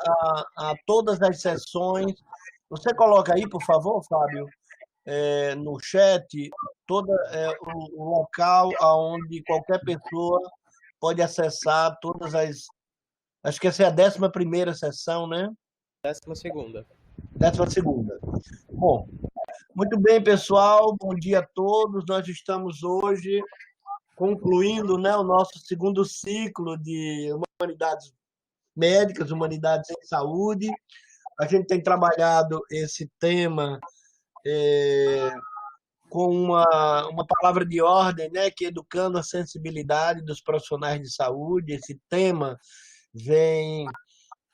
a todas as sessões. Você coloca aí, por favor, Fábio, no chat, o local onde qualquer pessoa pode acessar todas as. Acho que essa é a 11ª sessão, né? 12ª. 12ª. Bom, muito bem, pessoal. Bom dia a todos. Nós estamos hoje concluindo, né, o nosso segundo ciclo de Humanidades Médicas, Humanidades em Saúde. A gente tem trabalhado esse tema com uma palavra de ordem, né, que é educando a sensibilidade dos profissionais de saúde. Esse tema vem,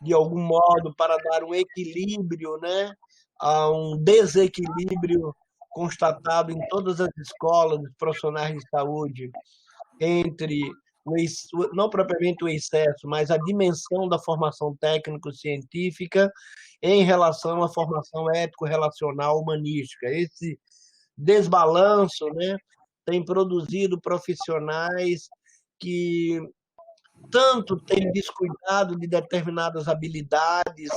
de algum modo, para dar um equilíbrio, né, a um desequilíbrio constatado em todas as escolas dos profissionais de saúde entre não propriamente o excesso, mas a dimensão da formação técnico-científica em relação à formação ético-relacional humanística. Esse desbalanço, né, tem produzido profissionais que tanto têm descuidado de determinadas habilidades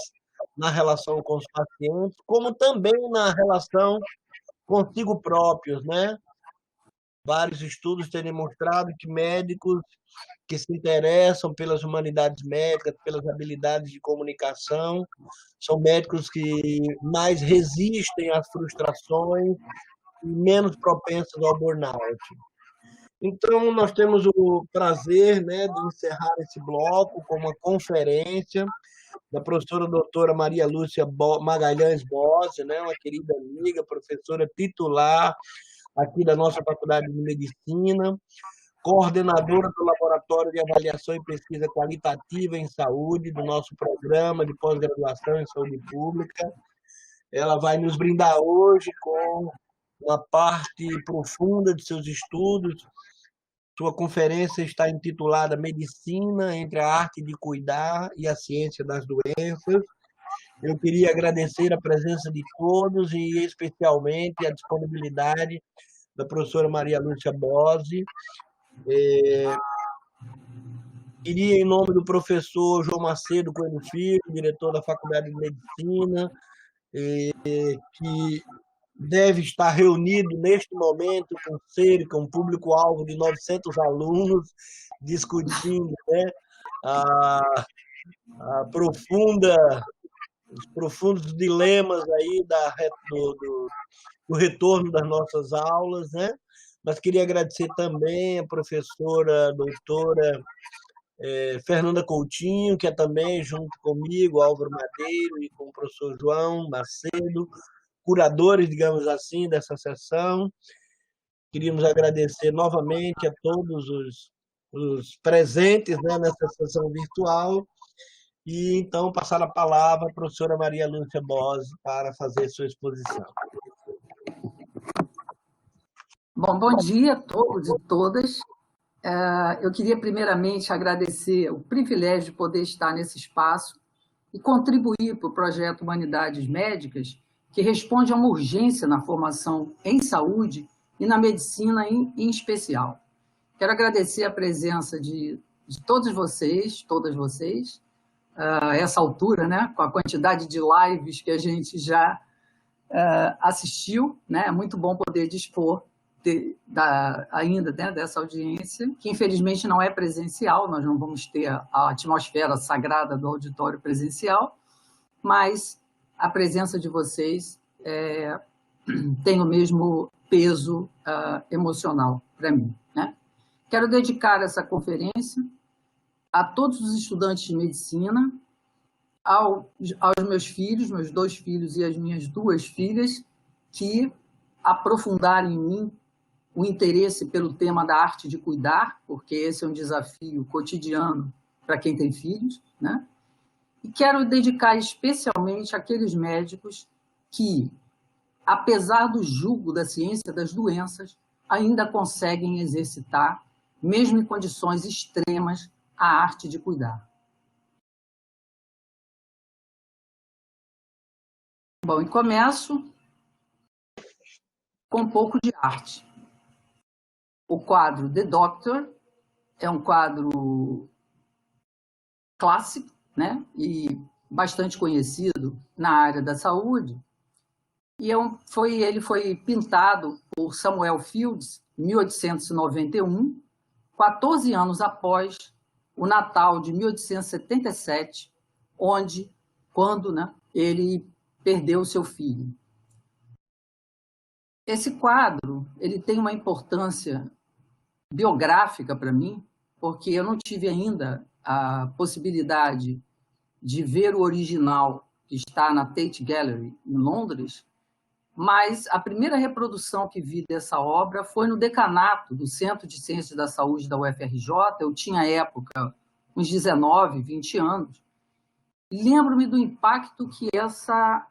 na relação com os pacientes, como também na relação consigo próprios, né? Vários estudos têm demonstrado que médicos que se interessam pelas humanidades médicas, pelas habilidades de comunicação, são médicos que mais resistem às frustrações e menos propensos ao burnout. Então, nós temos o prazer, né, de encerrar esse bloco com uma conferência da professora doutora Maria Lúcia Magalhães Bossi, né, uma querida amiga, professora titular aqui da nossa Faculdade de Medicina, coordenadora do Laboratório de Avaliação e Pesquisa Qualitativa em Saúde, do nosso programa de pós-graduação em Saúde Pública. Ela vai nos brindar hoje com uma parte profunda de seus estudos. Sua conferência está intitulada Medicina entre a arte de cuidar e a ciência das doenças. Eu queria agradecer a presença de todos e, especialmente, a disponibilidade da professora Maria Lúcia Bossi. Queria, em nome do professor João Macedo Coelho Filho, diretor da Faculdade de Medicina, que deve estar reunido neste momento com cerca, um público-alvo de 900 alunos, discutindo, né, os profundos dilemas aí do retorno das nossas aulas, né? Mas queria agradecer também a professora, doutora Fernanda Coutinho, que é também, junto comigo, Álvaro Madeiro, e com o professor João Macedo, curadores, digamos assim, dessa sessão. Queríamos agradecer novamente a todos os presentes, né, nessa sessão virtual, e então passar a palavra à professora Maria Lúcia Bossi para fazer sua exposição. Bom dia a todos e todas. Eu queria primeiramente agradecer o privilégio de poder estar nesse espaço e contribuir para o projeto Humanidades Médicas, que responde a uma urgência na formação em saúde e na medicina em especial. Quero agradecer a presença de todos vocês, todas vocês, a essa altura, né, com a quantidade de lives que a gente já assistiu, né, é muito bom poder dispor ainda, né, dessa audiência, que infelizmente não é presencial, nós não vamos ter a atmosfera sagrada do auditório presencial, mas a presença de vocês tem o mesmo peso emocional para mim, né? Quero dedicar essa conferência a todos os estudantes de medicina, aos meus filhos, meus 2 filhos e as minhas 2 filhas, que aprofundaram em mim o interesse pelo tema da arte de cuidar, porque esse é um desafio cotidiano para quem tem filhos, né? E quero dedicar especialmente àqueles médicos que, apesar do jugo da ciência das doenças, ainda conseguem exercitar, mesmo em condições extremas, a arte de cuidar. Bom, e começo com um pouco de arte. O quadro The Doctor é um quadro clássico, né? E bastante conhecido na área da saúde, e ele foi pintado por Samuel Fields em 1891, 14 anos após o Natal de 1877, quando, né, ele perdeu seu filho. Esse quadro ele tem uma importância biográfica para mim, porque eu não tive ainda a possibilidade de ver o original que está na Tate Gallery, em Londres, mas a primeira reprodução que vi dessa obra foi no decanato do Centro de Ciências da Saúde da UFRJ. Eu tinha, à época, uns 19, 20 anos. Lembro-me do impacto que essa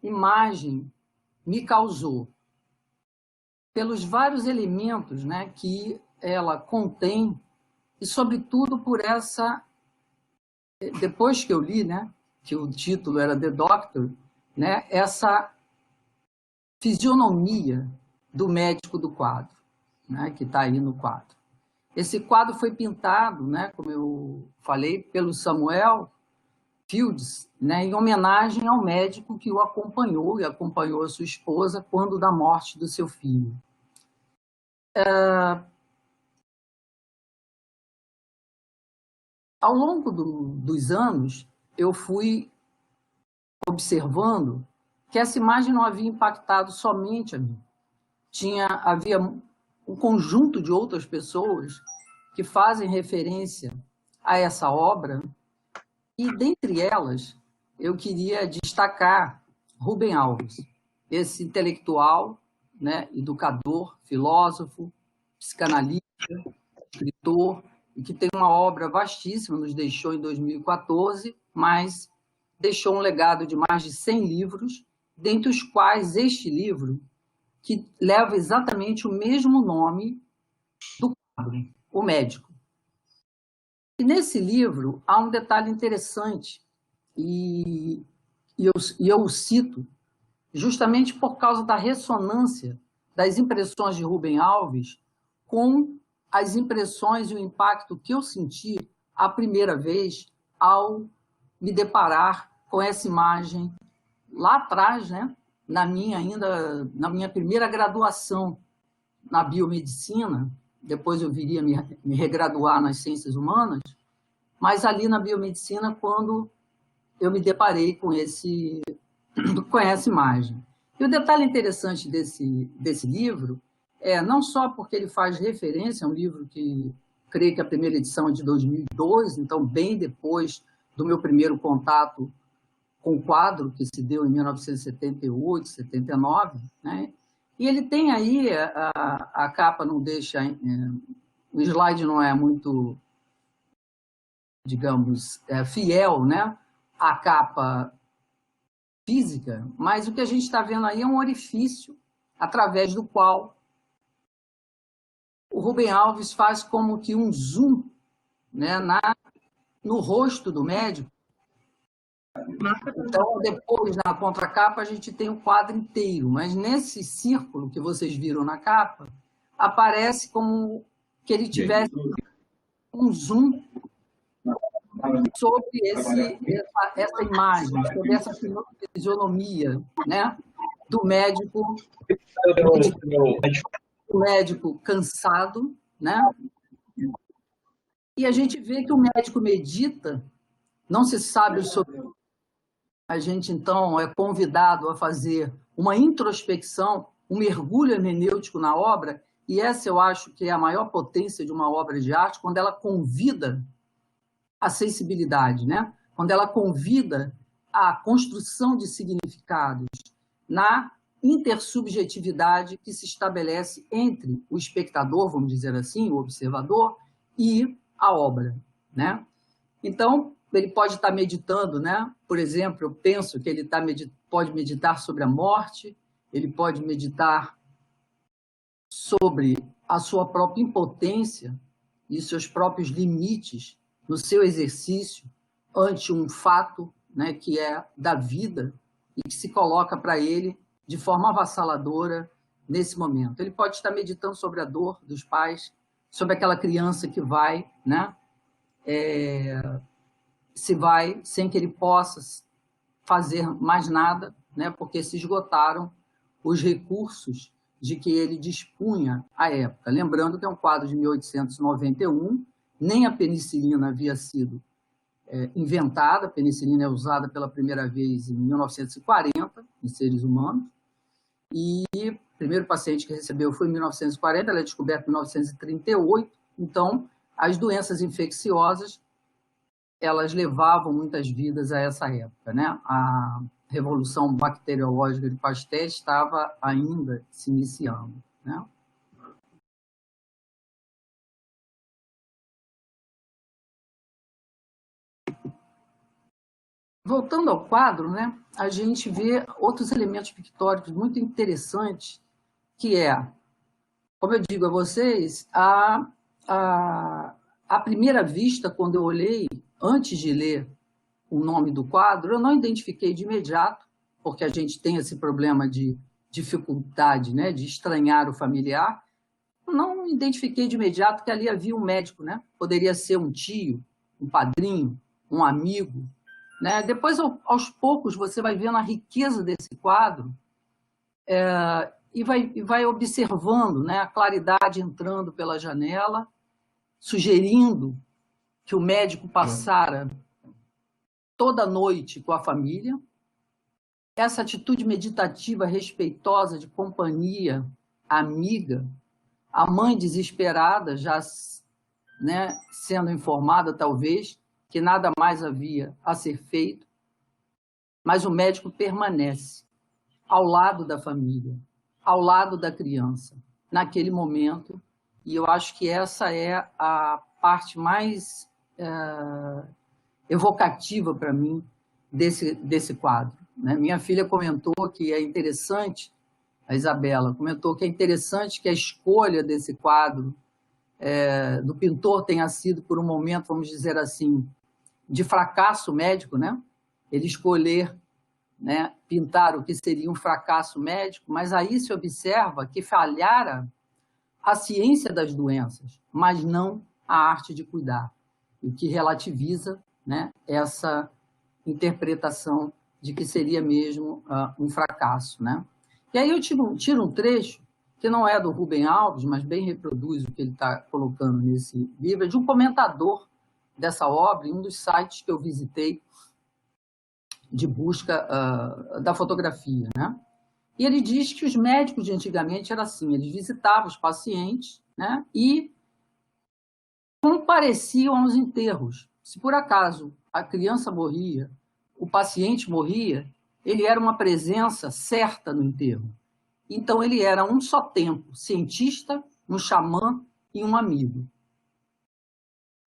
imagem me causou, pelos vários elementos, né, que ela contém, e, sobretudo, por essa... Depois que eu li, né, que o título era The Doctor, né, essa fisionomia do médico do quadro, né, que está aí no quadro. Esse quadro foi pintado, né, como eu falei, pelo Samuel Fields, né, em homenagem ao médico que o acompanhou e acompanhou a sua esposa quando da morte do seu filho. Ao longo dos anos, eu fui observando que essa imagem não havia impactado somente a mim. Havia um conjunto de outras pessoas que fazem referência a essa obra, e, dentre elas, eu queria destacar Rubem Alves, esse intelectual, né, educador, filósofo, psicanalista, escritor, e que tem uma obra vastíssima, nos deixou em 2014, mas deixou um legado de mais de 100 livros, dentre os quais este livro, que leva exatamente o mesmo nome do quadro, O Médico. E nesse livro há um detalhe interessante, e eu o cito justamente por causa da ressonância das impressões de Rubem Alves com as impressões e o impacto que eu senti a primeira vez ao me deparar com essa imagem lá atrás, né, na minha primeira graduação na biomedicina. Depois eu viria me regraduar nas ciências humanas, mas ali na biomedicina, quando eu me deparei com essa imagem. E o detalhe interessante desse livro não só porque ele faz referência a um livro que, creio que a primeira edição é de 2002, então bem depois do meu primeiro contato com o quadro, que se deu em 1978, 79, né? E ele tem aí, a capa não deixa... o slide não é muito, digamos, fiel, né, à capa física, mas o que a gente está vendo aí é um orifício através do qual o Rubem Alves faz como que um zoom, né, no rosto do médico. Então, depois, na contracapa, a gente tem o quadro inteiro, mas nesse círculo que vocês viram na capa, aparece como que ele tivesse um zoom sobre essa imagem, sobre essa fisionomia, né, do médico cansado, né? E a gente vê que o médico medita, não se sabe sobre... A gente, então, é convidado a fazer uma introspecção, um mergulho hermenêutico na obra, e essa eu acho que é a maior potência de uma obra de arte, quando ela convida a sensibilidade, né? Quando ela convida a construção de significados na intersubjetividade que se estabelece entre o espectador, vamos dizer assim, o observador, e a obra, né? Então, ele pode estar meditando, né? Por exemplo, eu penso que ele pode meditar sobre a morte, ele pode meditar sobre a sua própria impotência e seus próprios limites no seu exercício ante um fato, né, que é da vida e que se coloca para ele de forma avassaladora nesse momento. Ele pode estar meditando sobre a dor dos pais, sobre aquela criança que vai, né, se vai sem que ele possa fazer mais nada, né, porque se esgotaram os recursos de que ele dispunha à época. Lembrando que é um quadro de 1891, nem a penicilina havia sido inventada, a penicilina é usada pela primeira vez em 1940, em seres humanos, e o primeiro paciente que recebeu foi em 1940, ela é descoberta em 1938, então as doenças infecciosas elas levavam muitas vidas a essa época, né? A revolução bacteriológica de Pasteur estava ainda se iniciando, né? Voltando ao quadro, né, a gente vê outros elementos pictóricos muito interessantes, que é, como eu digo a vocês, à primeira vista, quando eu olhei, antes de ler o nome do quadro, eu não identifiquei de imediato, porque a gente tem esse problema de dificuldade, né, de estranhar o familiar, não identifiquei de imediato que ali havia um médico, né? Poderia ser um tio, um padrinho, um amigo, né? Depois, aos poucos, você vai vendo a riqueza desse quadro e vai observando, né, a claridade entrando pela janela, sugerindo que o médico passara toda noite com a família. Essa atitude meditativa, respeitosa, de companhia, amiga, a mãe desesperada, já, né, sendo informada, talvez, que nada mais havia a ser feito, mas o médico permanece ao lado da família, ao lado da criança, naquele momento, e eu acho que essa é a parte mais evocativa para mim desse quadro, né? Minha filha comentou que é interessante, a Isabela comentou que é interessante que a escolha desse quadro do pintor tenha sido, por um momento, vamos dizer assim, de fracasso médico, né? Ele escolher, né, pintar o que seria um fracasso médico, mas aí se observa que falhara a ciência das doenças, mas não a arte de cuidar, o que relativiza, né, essa interpretação de que seria mesmo um fracasso, né? E aí eu tiro um trecho que não é do Rubem Alves, mas bem reproduz o que ele está colocando nesse livro, é de um comentador dessa obra em um dos sites que eu visitei de busca da fotografia, né? E ele diz que os médicos de antigamente era assim, eles visitavam os pacientes, né, e compareciam aos enterros. Se por acaso a criança morria, o paciente morria, ele era uma presença certa no enterro. Então ele era um só tempo, cientista, um xamã e um amigo.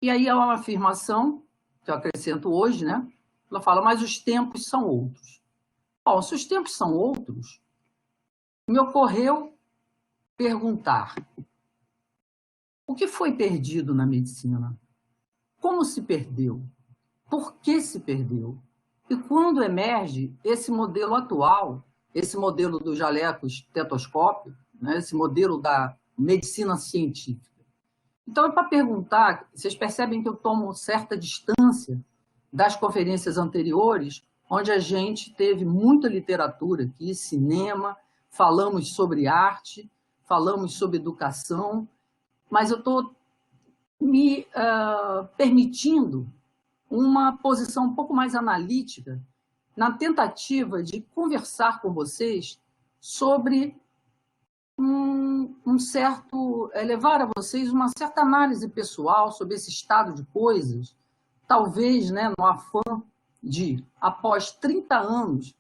E aí há uma afirmação, que eu acrescento hoje, né? Ela fala, mas os tempos são outros. Bom, se os tempos são outros, me ocorreu perguntar, o que foi perdido na medicina? Como se perdeu? Por que se perdeu? E quando emerge esse modelo atual, esse modelo do jaleco estetoscópio, né, esse modelo da medicina científica? Então, é para perguntar, vocês percebem que eu tomo certa distância das conferências anteriores, onde a gente teve muita literatura aqui, cinema, falamos sobre arte, falamos sobre educação, mas eu estou me permitindo uma posição um pouco mais analítica na tentativa de conversar com vocês sobre levar a vocês uma certa análise pessoal sobre esse estado de coisas, talvez, né, no afã de, após 30 anos,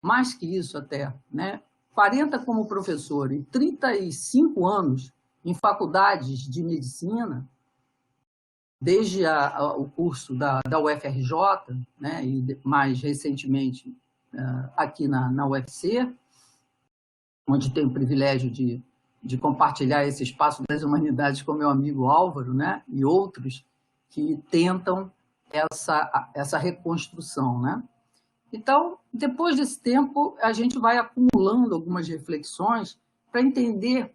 mais que isso até, né, 40 como professor e 35 anos em faculdades de medicina, desde o curso da UFRJ, né, e mais recentemente aqui na UFC, onde tenho o privilégio de compartilhar esse espaço das humanidades com meu amigo Álvaro, né, e outros que tentam essa reconstrução, né? Então, depois desse tempo, a gente vai acumulando algumas reflexões para entender,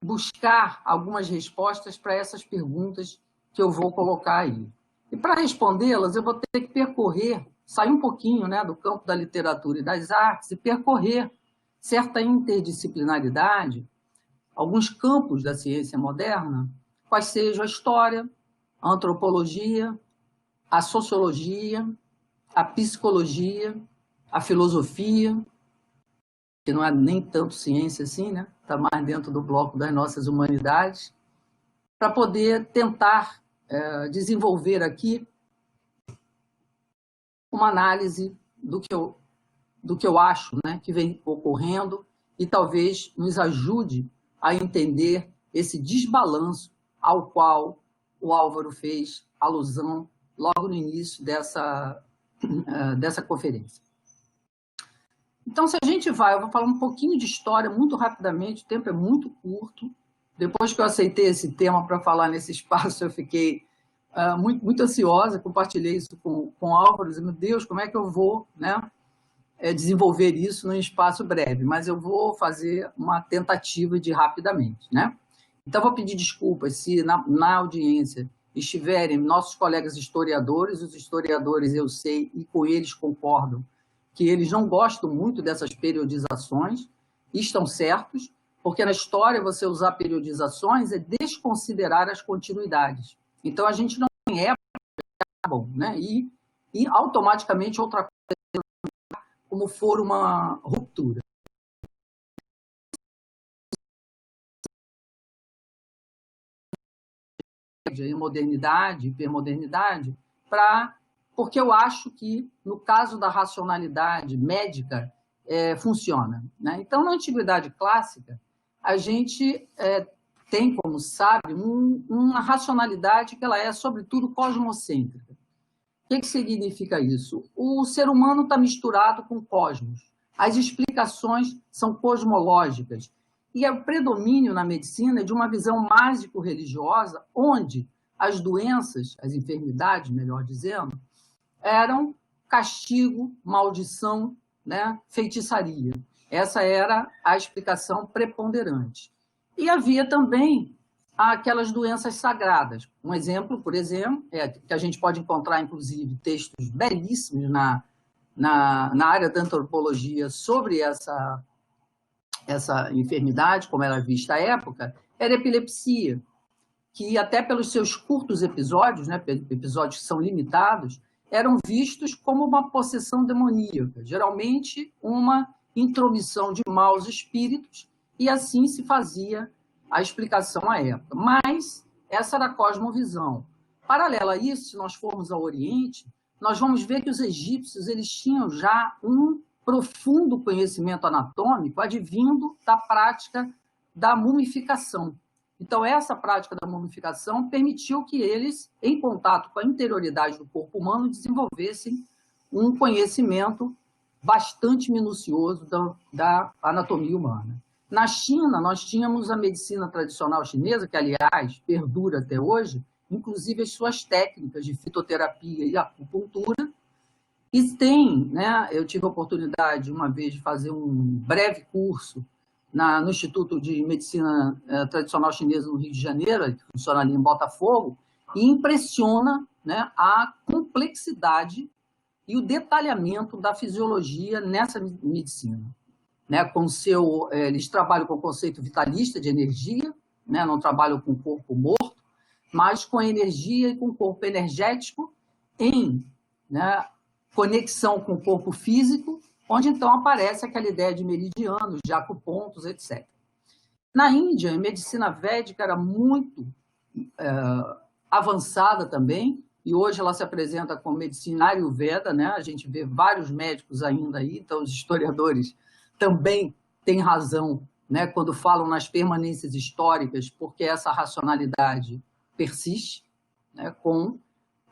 buscar algumas respostas para essas perguntas que eu vou colocar aí. E para respondê-las, eu vou ter que percorrer, sair um pouquinho, né, do campo da literatura e das artes e percorrer certa interdisciplinaridade, alguns campos da ciência moderna, quais sejam a história, a antropologia, a sociologia, a psicologia, a filosofia, que não é nem tanto ciência assim, né? Está mais dentro do bloco das nossas humanidades, para poder tentar desenvolver aqui uma análise do que eu acho, né, que vem ocorrendo e talvez nos ajude a entender esse desbalanço ao qual o Álvaro fez alusão logo no início dessa conferência. Então, se a gente vai, eu vou falar um pouquinho de história muito rapidamente, o tempo é muito curto. Depois que eu aceitei esse tema para falar nesse espaço, eu fiquei muito ansiosa, compartilhei isso com o Álvaro, dizendo, meu Deus, como é que eu vou, né, desenvolver isso num espaço breve? Mas eu vou fazer uma tentativa de rapidamente, né? Então, vou pedir desculpas se na audiência estiverem nossos colegas historiadores, os historiadores, eu sei, e com eles concordam, que eles não gostam muito dessas periodizações, e estão certos, porque na história você usar periodizações é desconsiderar as continuidades. Então, a gente não tem época, bom, né? E automaticamente outra coisa, como for uma ruptura. Em modernidade, hipermodernidade, porque eu acho que, no caso da racionalidade médica, funciona, né? Então, na Antiguidade Clássica, a gente tem, como sabe, uma racionalidade que ela é, sobretudo, cosmocêntrica. O que significa isso? O ser humano está misturado com o cosmos. As explicações são cosmológicas. E o predomínio na medicina é de uma visão mágico-religiosa, onde as doenças, as enfermidades, melhor dizendo, eram castigo, maldição, né, feitiçaria. Essa era a explicação preponderante. E havia também aquelas doenças sagradas. Um exemplo, por exemplo, que a gente pode encontrar, inclusive, textos belíssimos na área da antropologia sobre essa enfermidade, como era vista à época, era a epilepsia, que até pelos seus curtos episódios, né, episódios que são limitados, eram vistos como uma possessão demoníaca, geralmente uma intromissão de maus espíritos, e assim se fazia a explicação à época. Mas essa era a cosmovisão. Paralela a isso, se nós formos ao Oriente, nós vamos ver que os egípcios eles tinham já um profundo conhecimento anatômico advindo da prática da mumificação. Então, essa prática da mumificação permitiu que eles, em contato com a interioridade do corpo humano, desenvolvessem um conhecimento bastante minucioso da anatomia humana. Na China, nós tínhamos a medicina tradicional chinesa, que, aliás, perdura até hoje, inclusive as suas técnicas de fitoterapia e acupuntura. E tem, né, eu tive a oportunidade, uma vez, de fazer um breve curso no Instituto de Medicina Tradicional Chinesa no Rio de Janeiro, que funciona ali em Botafogo, e impressiona, né, a complexidade e o detalhamento da fisiologia nessa medicina. Né, eles trabalham com o conceito vitalista de energia, né, não trabalham com o corpo morto, mas com a energia e com o corpo energético em, né, conexão com o corpo físico, onde então aparece aquela ideia de meridianos, de acupontos, etc. Na Índia, a medicina védica era muito avançada também, e hoje ela se apresenta como medicina Ayurveda, né? A gente vê vários médicos ainda aí, então os historiadores também têm razão, né, quando falam nas permanências históricas, porque essa racionalidade persiste, né, com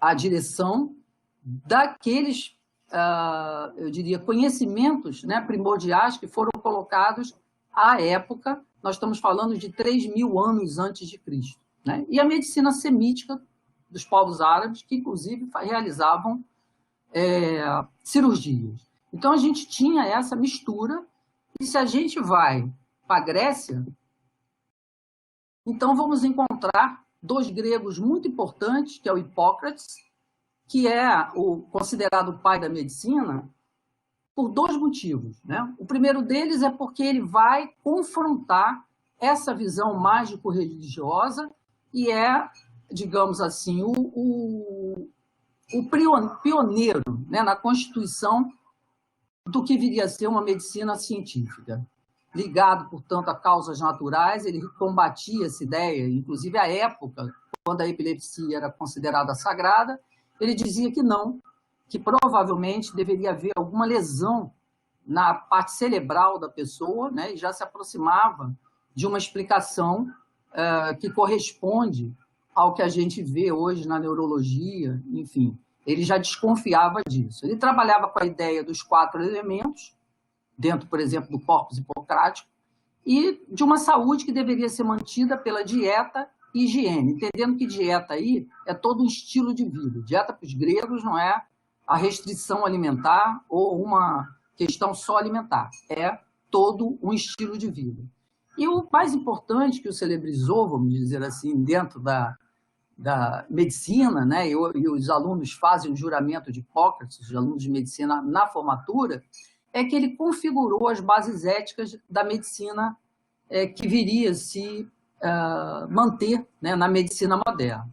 a direção daqueles, eu diria, conhecimentos, né, primordiais que foram colocados à época. Nós estamos falando de 3.000 anos antes de Cristo, né? E a medicina semítica dos povos árabes, que inclusive realizavam cirurgias. Então a gente tinha essa mistura, e se a gente vai para a Grécia, então vamos encontrar dois gregos muito importantes, que é o Hipócrates que é o considerado pai da medicina, por dois motivos, né? O primeiro deles é porque ele vai confrontar essa visão mágico-religiosa e é, digamos assim, o pioneiro, né, na constituição do que viria a ser uma medicina científica. Ligado, portanto, a causas naturais, ele combatia essa ideia, inclusive à época, quando a epilepsia era considerada sagrada, ele dizia que não, que provavelmente deveria haver alguma lesão na parte cerebral da pessoa, né, e já se aproximava de uma explicação que corresponde ao que a gente vê hoje na neurologia, enfim. Ele já desconfiava disso. Ele trabalhava com a ideia dos 4 elementos, dentro, por exemplo, do corpus hipocrático, e de uma saúde que deveria ser mantida pela dieta e higiene, entendendo que dieta aí é todo um estilo de vida. Dieta para os gregos não é a restrição alimentar ou uma questão só alimentar, é todo um estilo de vida. E o mais importante que o celebrizou, vamos dizer assim, dentro da medicina, né, e os alunos fazem o juramento de Hipócrates, os alunos de medicina na formatura, é que ele configurou as bases éticas da medicina que viria a se manter, né, na medicina moderna.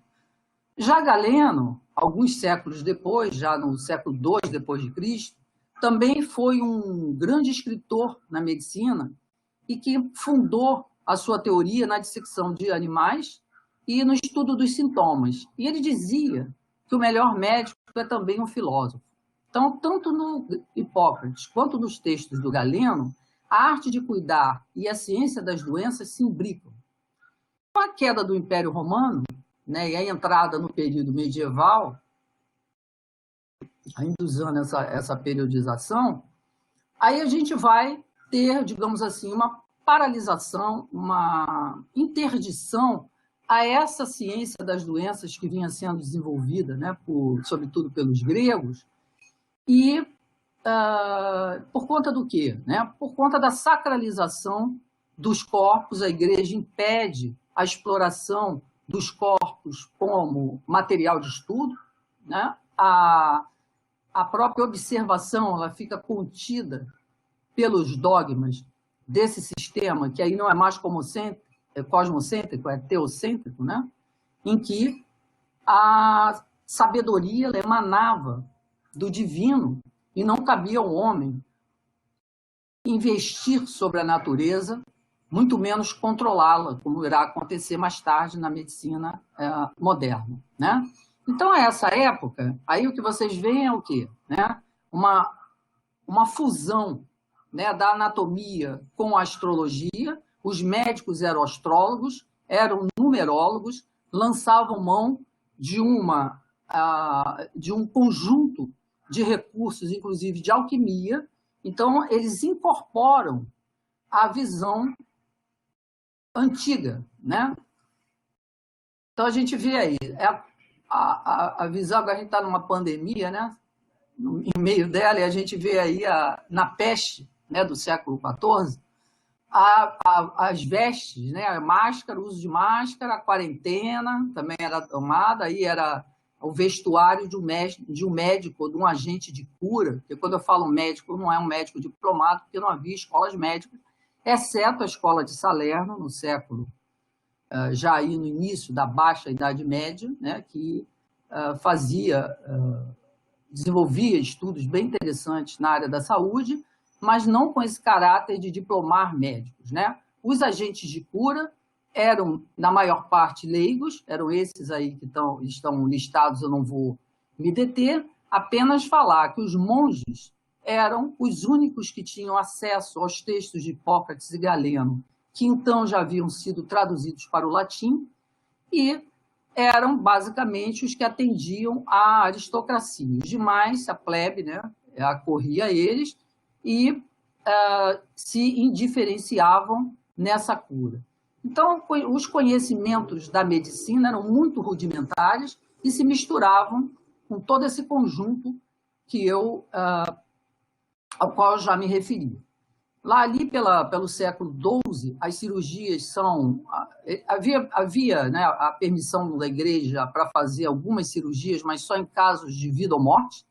Já Galeno, alguns séculos depois, já no século II depois de Cristo, também foi um grande escritor na medicina e que fundou a sua teoria na dissecção de animais e no estudo dos sintomas. E ele dizia que o melhor médico é também um filósofo. Então, tanto no Hipócrates quanto nos textos do Galeno, a arte de cuidar e a ciência das doenças se imbricam. Com a queda do Império Romano, né, e a entrada no período medieval, ainda usando essa periodização, aí a gente vai ter, digamos assim, uma paralisação, uma interdição a essa ciência das doenças que vinha sendo desenvolvida, né, sobretudo pelos gregos, e por conta do quê? Né? Por conta da sacralização dos corpos, a Igreja impede a exploração dos corpos como material de estudo, né? A própria observação ela fica contida pelos dogmas desse sistema, que aí não é mais cosmocêntrico, é teocêntrico, né? Em que a sabedoria emanava do divino e não cabia ao homem investir sobre a natureza, muito menos controlá-la, como irá acontecer mais tarde na medicina moderna, né? Então, a essa época, aí o que vocês veem é o quê? Né? Uma fusão, né, da anatomia com a astrologia. Os médicos eram astrólogos, eram numerólogos, lançavam mão de um conjunto de recursos, inclusive de alquimia. Então, eles incorporam a visão antiga, né? Então, a gente vê aí, a visão, agora a gente está numa pandemia, né? Em meio dela, e a gente vê aí na peste, né, do século XIV, as vestes, né, a máscara, o uso de máscara, a quarentena também era tomada, aí era o vestuário de um médico, de um agente de cura, porque quando eu falo médico, não é um médico diplomado, porque não havia escolas médicas, exceto a escola de Salerno, no século, já aí no início da Baixa Idade Média, né, que desenvolvia estudos bem interessantes na área da saúde, mas não com esse caráter de diplomar médicos, né? Os agentes de cura eram, na maior parte, leigos, eram esses aí que estão listados, eu não vou me deter, apenas falar que os monges eram os únicos que tinham acesso aos textos de Hipócrates e Galeno, que então já haviam sido traduzidos para o latim, e eram basicamente os que atendiam à aristocracia. Os demais, a plebe, né, acorria a eles e se indiferenciavam nessa cura. Então, os conhecimentos da medicina eram muito rudimentares e se misturavam com todo esse conjunto ao qual eu já me referi. Lá ali pelo século XII, as cirurgias são... Havia né, a permissão da igreja para fazer algumas cirurgias, mas só em casos de vida ou morte.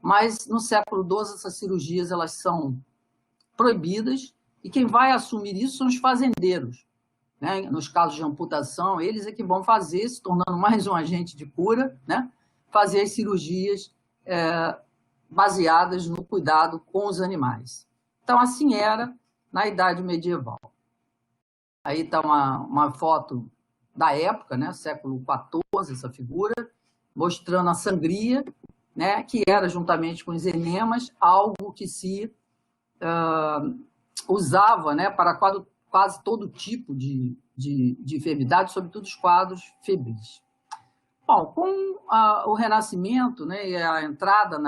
Mas no século XII, essas cirurgias elas são proibidas e quem vai assumir isso são os fazendeiros. Né? Nos casos de amputação, eles é que vão fazer, se tornando mais um agente de cura, né? Fazer as cirurgias baseadas no cuidado com os animais. Então, assim era na Idade Medieval. Aí está uma foto da época, né? Século XIV, essa figura, mostrando a sangria, né? Que era, juntamente com os enemas, algo que se usava, né? Para quase todo tipo de enfermidade, sobretudo os quadros febris. Bom, com o Renascimento, né, e a entrada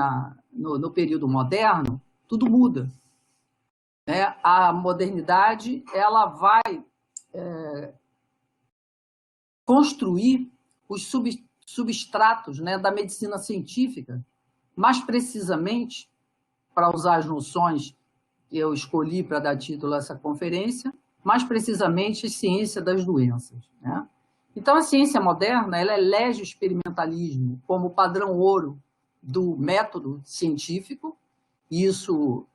no período moderno, tudo muda. Né? A modernidade ela vai construir os substratos, né, da medicina científica, mais precisamente, para usar as noções que eu escolhi para dar título a essa conferência, mais precisamente a ciência das doenças. Né? Então, a ciência moderna ela elege o experimentalismo como padrão ouro do método científico, e isso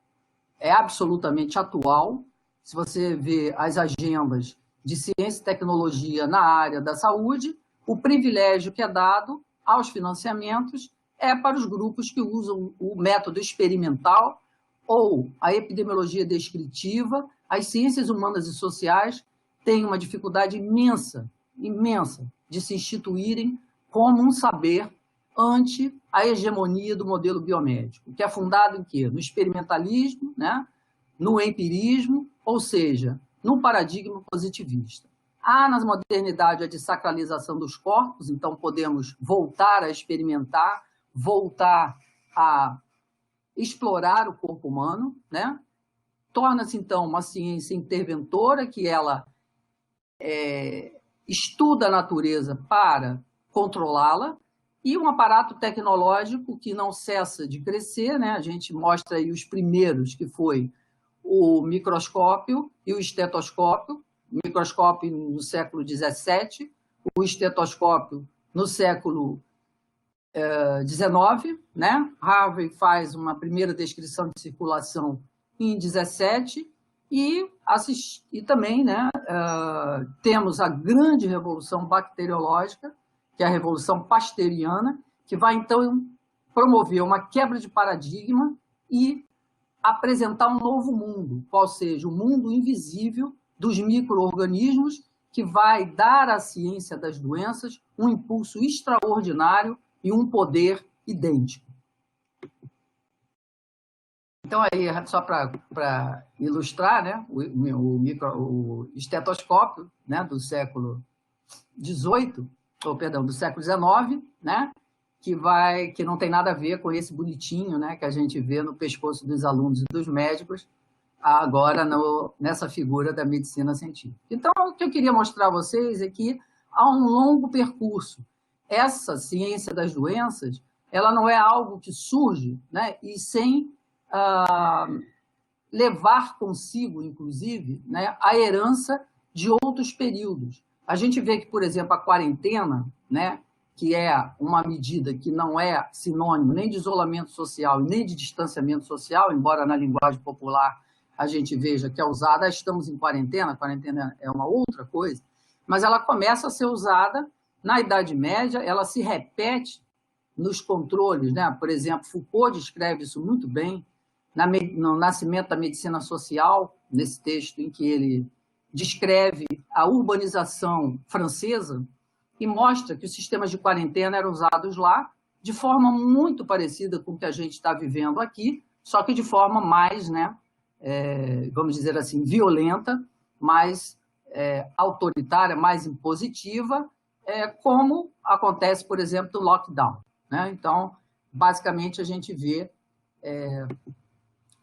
é absolutamente atual. Se você vê as agendas de ciência e tecnologia na área da saúde, o privilégio que é dado aos financiamentos é para os grupos que usam o método experimental ou a epidemiologia descritiva. As ciências humanas e sociais têm uma dificuldade imensa de se instituírem como um saber ante a hegemonia do modelo biomédico, que é fundado em quê? No experimentalismo, né? No empirismo, ou seja, no paradigma positivista. Há na modernidade a desacralização dos corpos, então podemos voltar a experimentar, voltar a explorar o corpo humano, né? Torna-se, então, uma ciência interventora, que ela estuda a natureza para controlá-la, e um aparato tecnológico que não cessa de crescer, né? A gente mostra aí os primeiros, que foi o microscópio e o estetoscópio, o microscópio no século XVII, o estetoscópio no século XIX, né? Harvey faz uma primeira descrição de circulação em 17, e também, né, temos a grande revolução bacteriológica, que é a Revolução Pasteuriana, que vai, então, promover uma quebra de paradigma e apresentar um novo mundo, qual seja o mundo invisível dos micro-organismos, que vai dar à ciência das doenças um impulso extraordinário e um poder idêntico. Então, aí, só para ilustrar, né, o estetoscópio, né, do século XVIII, do século XIX, né, que não tem nada a ver com esse bonitinho, né, que a gente vê no pescoço dos alunos e dos médicos, agora nessa figura da medicina científica. Então, o que eu queria mostrar a vocês é que há um longo percurso. Essa ciência das doenças, ela não é algo que surge, né, e sem levar consigo, inclusive, né, a herança de outros períodos. A gente vê que, por exemplo, a quarentena, né, que é uma medida que não é sinônimo nem de isolamento social nem de distanciamento social, embora na linguagem popular a gente veja que é usada, estamos em quarentena, a quarentena é uma outra coisa, mas ela começa a ser usada na Idade Média, ela se repete nos controles, né? Por exemplo, Foucault descreve isso muito bem no Nascimento da Medicina Social, nesse texto em que ele descreve a urbanização francesa e mostra que os sistemas de quarentena eram usados lá de forma muito parecida com o que a gente está vivendo aqui, só que de forma mais, né, vamos dizer assim, violenta, mais autoritária, mais impositiva, como acontece, por exemplo, no lockdown. Né? Então, basicamente, a gente vê...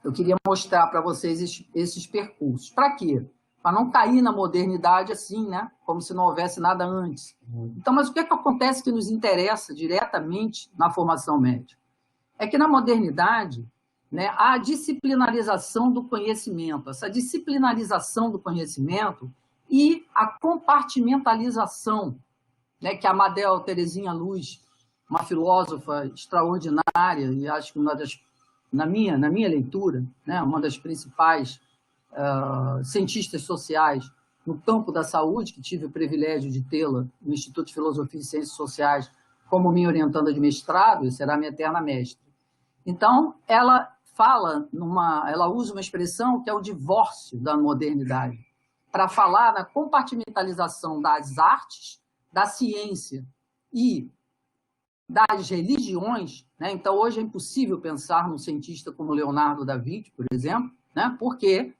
eu queria mostrar para vocês esses percursos. Para quê? Para não cair na modernidade assim, né? Como se não houvesse nada antes. Então, mas o que acontece que nos interessa diretamente na formação médica? É que na modernidade né, a disciplinarização do conhecimento, essa disciplinarização do conhecimento e a compartimentalização, né, que a Amadeu Terezinha Luz, uma filósofa extraordinária, e acho que na minha leitura, né, uma das principais cientistas sociais no campo da saúde, que tive o privilégio de tê-la no Instituto de Filosofia e Ciências Sociais como minha orientanda de mestrado, e será minha eterna mestre. Então, ela usa uma expressão que é o divórcio da modernidade, para falar na compartimentalização das artes, da ciência e das religiões, né? Então, hoje é impossível pensar num cientista como Leonardo da Vinci, por exemplo, né? Porque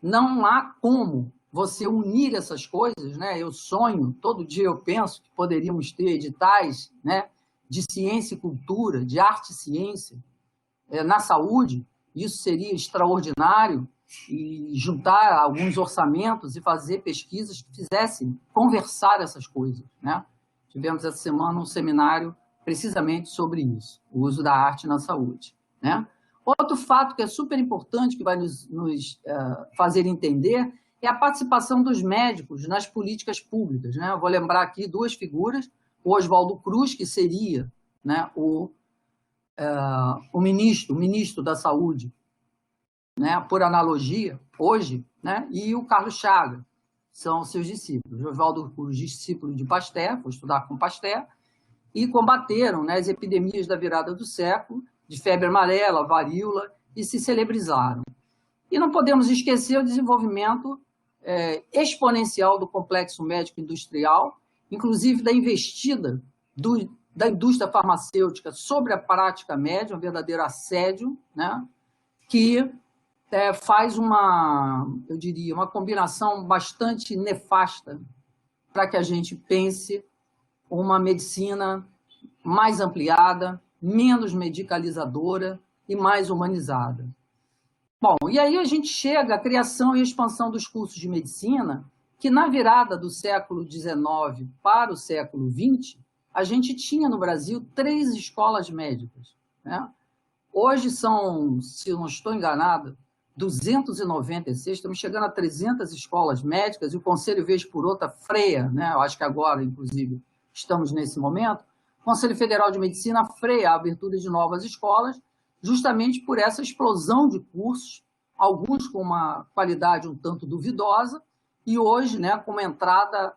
não há como você unir essas coisas, né? Eu sonho, todo dia eu penso que poderíamos ter editais, né, de ciência e cultura, de arte e ciência, na saúde. Isso seria extraordinário, e juntar alguns orçamentos e fazer pesquisas que fizessem conversar essas coisas, né? Tivemos essa semana um seminário precisamente sobre isso, o uso da arte na saúde, né? Outro fato que é super importante, que vai nos fazer entender, é a participação dos médicos nas políticas públicas, né? Eu vou lembrar aqui duas figuras: o Oswaldo Cruz, que seria, né, o ministro da Saúde, né, por analogia, hoje, né, e o Carlos Chagas, são seus discípulos. O Oswaldo Cruz, discípulo de Pasteur, foi estudar com Pasteur, e combateram, né, as epidemias da virada do século, de febre amarela, varíola, e se celebrizaram. E não podemos esquecer o desenvolvimento exponencial do complexo médico-industrial, inclusive da investida da indústria farmacêutica sobre a prática médica, um verdadeiro assédio, né, que faz eu diria, uma combinação bastante nefasta para que a gente pense uma medicina mais ampliada, menos medicalizadora e mais humanizada. Bom, e aí a gente chega à criação e expansão dos cursos de medicina, que na virada do século XIX para o século XX, a gente tinha no Brasil 3 escolas médicas, né? Hoje são, se eu não estou enganado, 296, estamos chegando a 300 escolas médicas, e o Conselho, vez por outra, freia, né? Eu acho que agora, inclusive, estamos nesse momento, o Conselho Federal de Medicina freia a abertura de novas escolas, justamente por essa explosão de cursos, alguns com uma qualidade um tanto duvidosa, e hoje, né, com uma entrada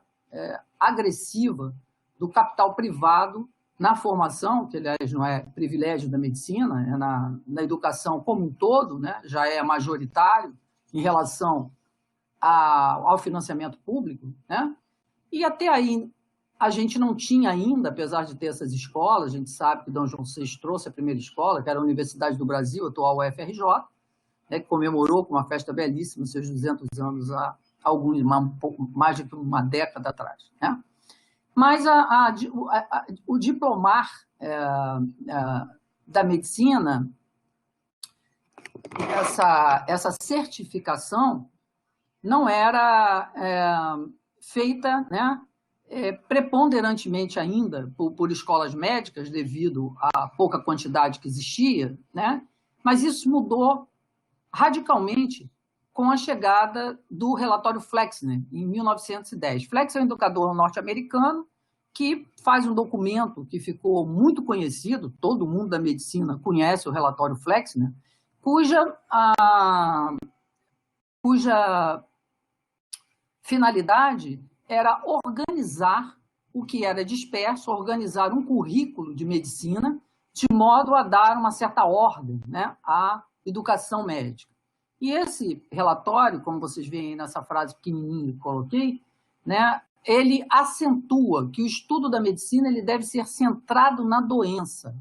agressiva do capital privado na formação, que, aliás, não é privilégio da medicina, é na educação como um todo, né, já é majoritário em relação ao financiamento público, né? E até aí a gente não tinha ainda, apesar de ter essas escolas, a gente sabe que D. João VI trouxe a primeira escola, que era a Universidade do Brasil, atual UFRJ, né, que comemorou com uma festa belíssima seus 200 anos há mais de uma década atrás, né? Mas o diplomar da medicina, essa certificação não era feita, né, preponderantemente ainda por escolas médicas, devido à pouca quantidade que existia, né? Mas isso mudou radicalmente com a chegada do relatório Flexner, em 1910. Flexner é um educador norte-americano que faz um documento que ficou muito conhecido, todo mundo da medicina conhece o relatório Flexner, cuja finalidade era organizar o que era disperso, organizar um currículo de medicina, de modo a dar uma certa ordem, né, à educação médica. E esse relatório, como vocês veem aí nessa frase pequenininha que coloquei, né, ele acentua que o estudo da medicina ele deve ser centrado na doença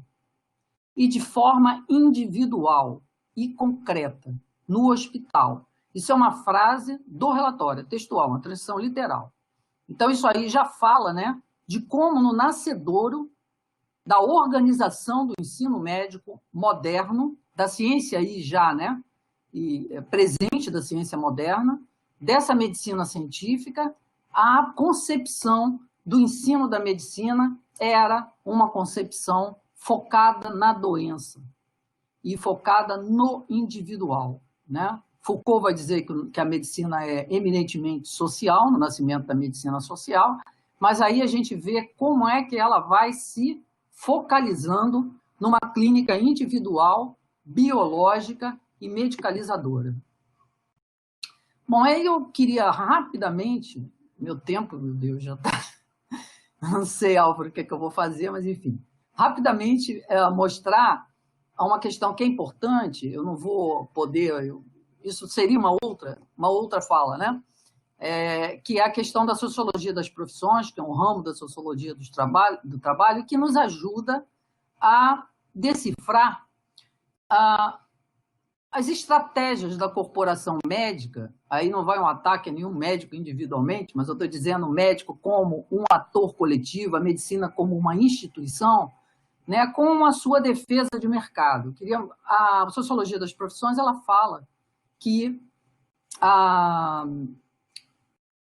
e de forma individual e concreta, no hospital. Isso é uma frase do relatório, textual, uma transição literal. Então, isso aí já fala, né, de como no nascedouro da organização do ensino médico moderno, da ciência aí já, né, e presente da ciência moderna, dessa medicina científica, a concepção do ensino da medicina era uma concepção focada na doença. e focada no individual, né? Foucault vai dizer que a medicina é eminentemente social, no nascimento da medicina social, mas aí a gente vê como é que ela vai se focalizando numa clínica individual, biológica e medicalizadora. Bom, aí eu queria rapidamente, meu tempo, meu Deus, já está... Não sei, Álvaro, o que é que eu vou fazer, mas enfim. Rapidamente mostrar uma questão que é importante, eu não vou poder... Isso seria uma outra fala, né? Que é a questão da sociologia das profissões, que é um ramo da sociologia do trabalho, que nos ajuda a decifrar as estratégias da corporação médica. Aí não vai um ataque a nenhum médico individualmente, mas eu estou dizendo o médico como um ator coletivo, a medicina como uma instituição, né, com a sua defesa de mercado. A sociologia das profissões ela fala que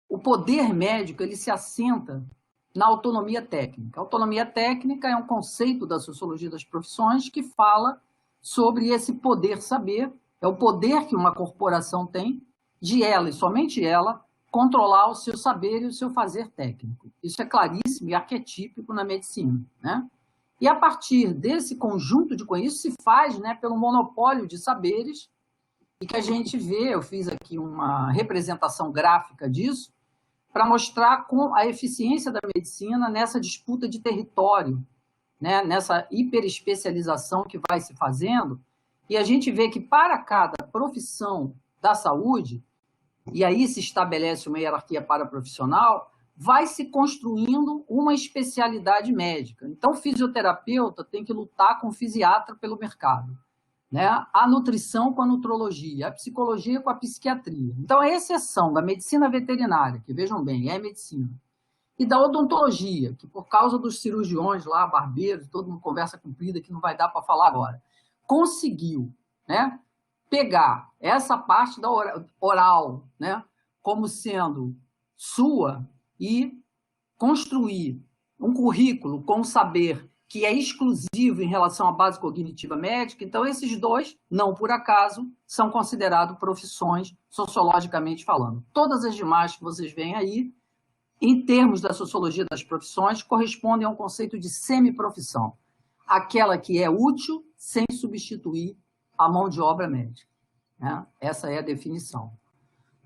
o poder médico ele se assenta na autonomia técnica. A autonomia técnica é um conceito da sociologia das profissões que fala sobre esse poder saber, é o poder que uma corporação tem de ela, e somente ela, controlar o seu saber e o seu fazer técnico. Isso é claríssimo e arquetípico na medicina, né? E a partir desse conjunto de conhecimentos se faz, né, pelo monopólio de saberes, e que a gente vê, eu fiz aqui uma representação gráfica disso, para mostrar a eficiência da medicina nessa disputa de território, né, nessa hiperespecialização que vai se fazendo, e a gente vê que para cada profissão da saúde, e aí se estabelece uma hierarquia paraprofissional, vai se construindo uma especialidade médica. Então, o fisioterapeuta tem que lutar com o fisiatra pelo mercado, né? A nutrição com a nutrologia, a psicologia com a psiquiatria. Então, a exceção da medicina veterinária, que vejam bem, é medicina, e da odontologia, que por causa dos cirurgiões lá, barbeiros, todo mundo conversa comprida, que não vai dar para falar agora, conseguiu, né, pegar essa parte da oral, né, como sendo sua e construir um currículo com saber que é exclusivo em relação à base cognitiva médica. Então, esses dois, não por acaso, são considerados profissões sociologicamente falando. Todas as demais que vocês veem aí, em termos da sociologia das profissões, correspondem a um conceito de semiprofissão, aquela que é útil sem substituir a mão de obra médica, né? Essa é a definição.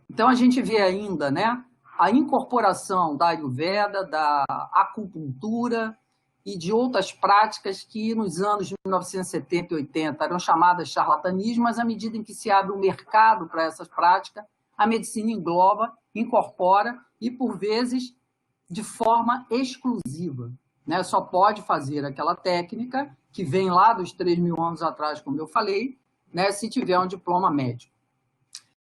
Então, a gente vê ainda, né, a incorporação da Ayurveda, da acupuntura e de outras práticas que nos anos de 1970 e 80 eram chamadas charlatanismo, mas à medida em que se abre um mercado para essas práticas, a medicina engloba, incorpora e, por vezes, de forma exclusiva, né? Só pode fazer aquela técnica que vem lá dos 3.000 anos atrás, como eu falei, né, se tiver um diploma médico.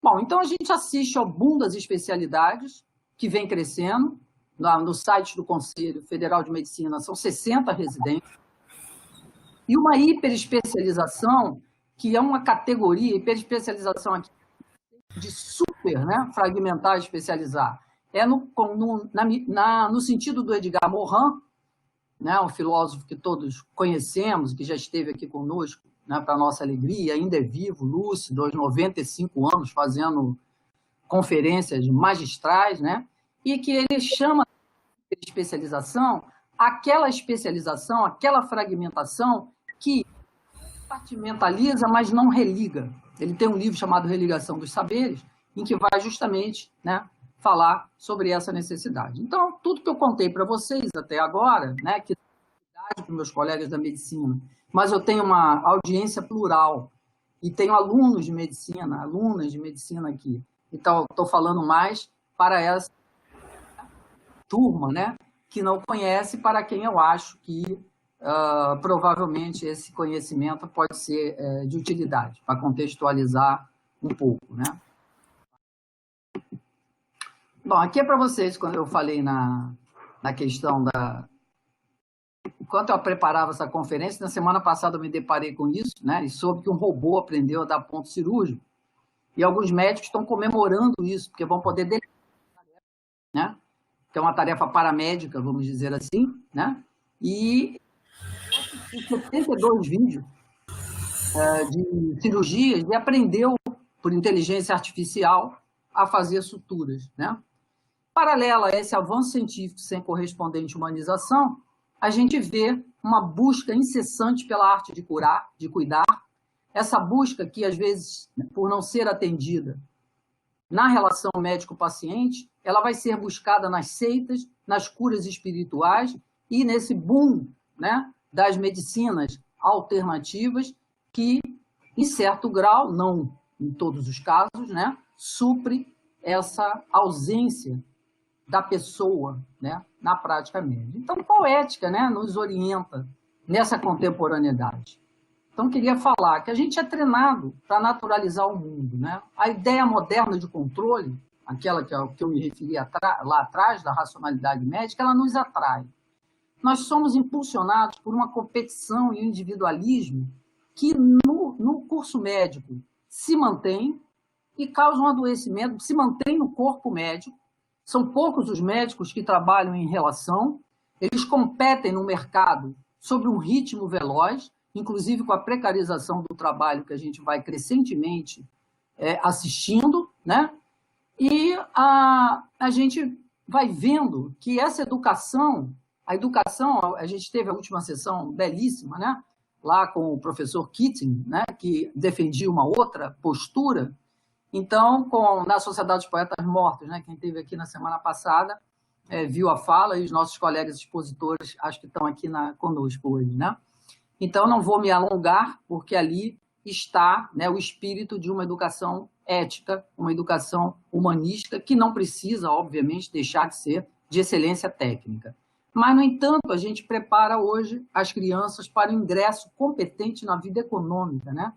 Bom, então a gente assiste ao boom das especialidades, que vem crescendo. No site do Conselho Federal de Medicina são 60 residências, e uma hiperespecialização, que é uma categoria, hiperespecialização aqui, de super, né, fragmentar e especializar. É no sentido do Edgar Morin, né, um filósofo que todos conhecemos, que já esteve aqui conosco, né, para nossa alegria, ainda é vivo, lúcido, aos 95 anos, fazendo conferências magistrais, né, e que ele chama de especialização aquela fragmentação que compartimentaliza, mas não religa. Ele tem um livro chamado Religação dos Saberes, em que vai justamente, né, falar sobre essa necessidade. Então, tudo que eu contei para vocês até agora, né, que é para meus colegas da medicina, mas eu tenho uma audiência plural e tenho alunos de medicina, alunas de medicina aqui. Então, estou falando mais para essa turma, né, que não conhece, para quem eu acho que provavelmente esse conhecimento pode ser de utilidade, para contextualizar um pouco, né? Bom, aqui é para vocês, quando eu falei na questão da... Enquanto eu preparava essa conferência, na semana passada eu me deparei com isso, né, e soube que um robô aprendeu a dar ponto cirúrgico, e alguns médicos estão comemorando isso, porque vão poder delegar, né? Que é uma tarefa paramédica, vamos dizer assim, né? E 72 vídeos de cirurgias e aprendeu, por inteligência artificial, a fazer suturas, né? Paralela a esse avanço científico sem correspondente humanização, a gente vê uma busca incessante pela arte de curar, de cuidar, essa busca que, às vezes, por não ser atendida na relação médico-paciente, ela vai ser buscada nas seitas, nas curas espirituais e nesse boom, né, das medicinas alternativas que, em certo grau, não em todos os casos, né, supre essa ausência da pessoa, né, na prática médica. Então, qual ética, né, nos orienta nessa contemporaneidade? Então, queria falar que a gente é treinado para naturalizar o mundo, né? A ideia moderna de controle, aquela que eu me referi lá atrás, da racionalidade médica, ela nos atrai. Nós somos impulsionados por uma competição e um individualismo que no curso médico se mantém e causa um adoecimento, se mantém no corpo médico. São poucos os médicos que trabalham em relação, eles competem no mercado sobre um ritmo veloz, inclusive com a precarização do trabalho que a gente vai crescentemente assistindo, né? E a gente vai vendo que essa educação, a gente teve a última sessão belíssima, né? Lá com o professor Keating, né? Que defendia uma outra postura. Então, na Sociedade dos Poetas Mortos, né? Quem esteve aqui na semana passada viu a fala, e os nossos colegas expositores acho que estão aqui conosco hoje, né? Então, não vou me alongar, porque ali está, né, o espírito de uma educação ética, uma educação humanista, que não precisa, obviamente, deixar de ser de excelência técnica. Mas, no entanto, a gente prepara hoje as crianças para o ingresso competente na vida econômica, né?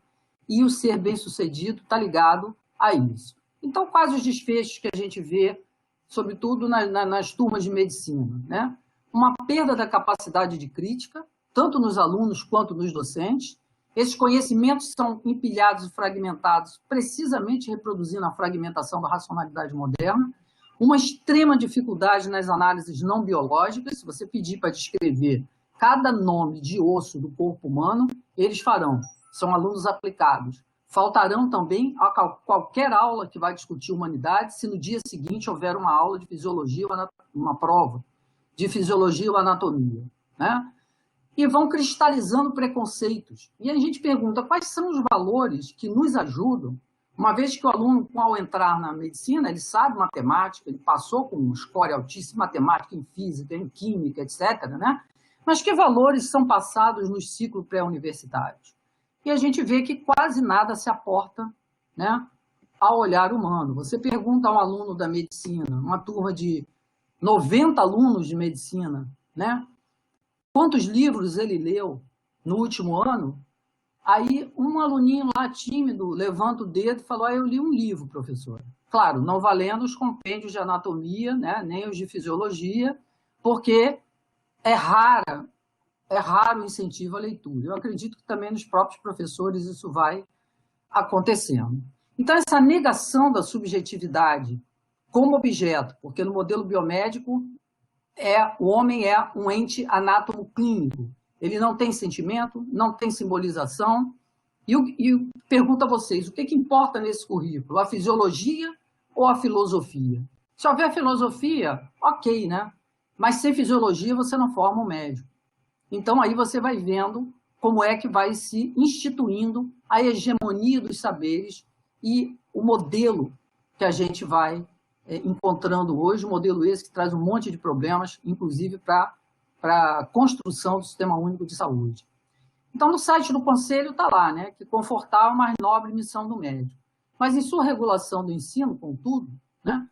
E o ser bem-sucedido está ligado a isso. Então, quais os desfechos que a gente vê, sobretudo nas turmas de medicina, né? Uma perda da capacidade de crítica, tanto nos alunos quanto nos docentes. Esses conhecimentos são empilhados e fragmentados, precisamente reproduzindo a fragmentação da racionalidade moderna. Uma extrema dificuldade nas análises não biológicas. Se você pedir para descrever cada nome de osso do corpo humano, eles farão. São alunos aplicados. Faltarão também a qualquer aula que vai discutir humanidade, se no dia seguinte houver uma aula de fisiologia, uma prova de fisiologia ou anatomia, né? E vão cristalizando preconceitos. E a gente pergunta quais são os valores que nos ajudam, uma vez que o aluno, ao entrar na medicina, ele sabe matemática, ele passou com um score altíssimo em matemática, em física, em química, etc., né? Mas que valores são passados nos ciclos pré-universitários? E a gente vê que quase nada se aporta, né, ao olhar humano. Você pergunta a um aluno da medicina, uma turma de 90 alunos de medicina, né? Quantos livros ele leu no último ano? Aí um aluninho lá tímido levanta o dedo e falou: eu li um livro, professor. Claro, não valendo os compêndios de anatomia, né, nem os de fisiologia, porque é raro o incentivo à leitura. Eu acredito que também nos próprios professores isso vai acontecendo. Então, essa negação da subjetividade como objeto, porque no modelo biomédico o homem é um ente anátomo-clínico. Ele não tem sentimento, não tem simbolização. E pergunto a vocês, o que importa nesse currículo? A fisiologia ou a filosofia? Se houver filosofia, ok, né? Mas sem fisiologia você não forma um médico. Então, aí você vai vendo como é que vai se instituindo a hegemonia dos saberes e o modelo que a gente vai encontrando hoje, um modelo esse que traz um monte de problemas, inclusive para a construção do Sistema Único de Saúde. Então, no site do Conselho está lá, né, que confortar a mais nobre missão do médico. Mas em sua regulação do ensino, contudo, né,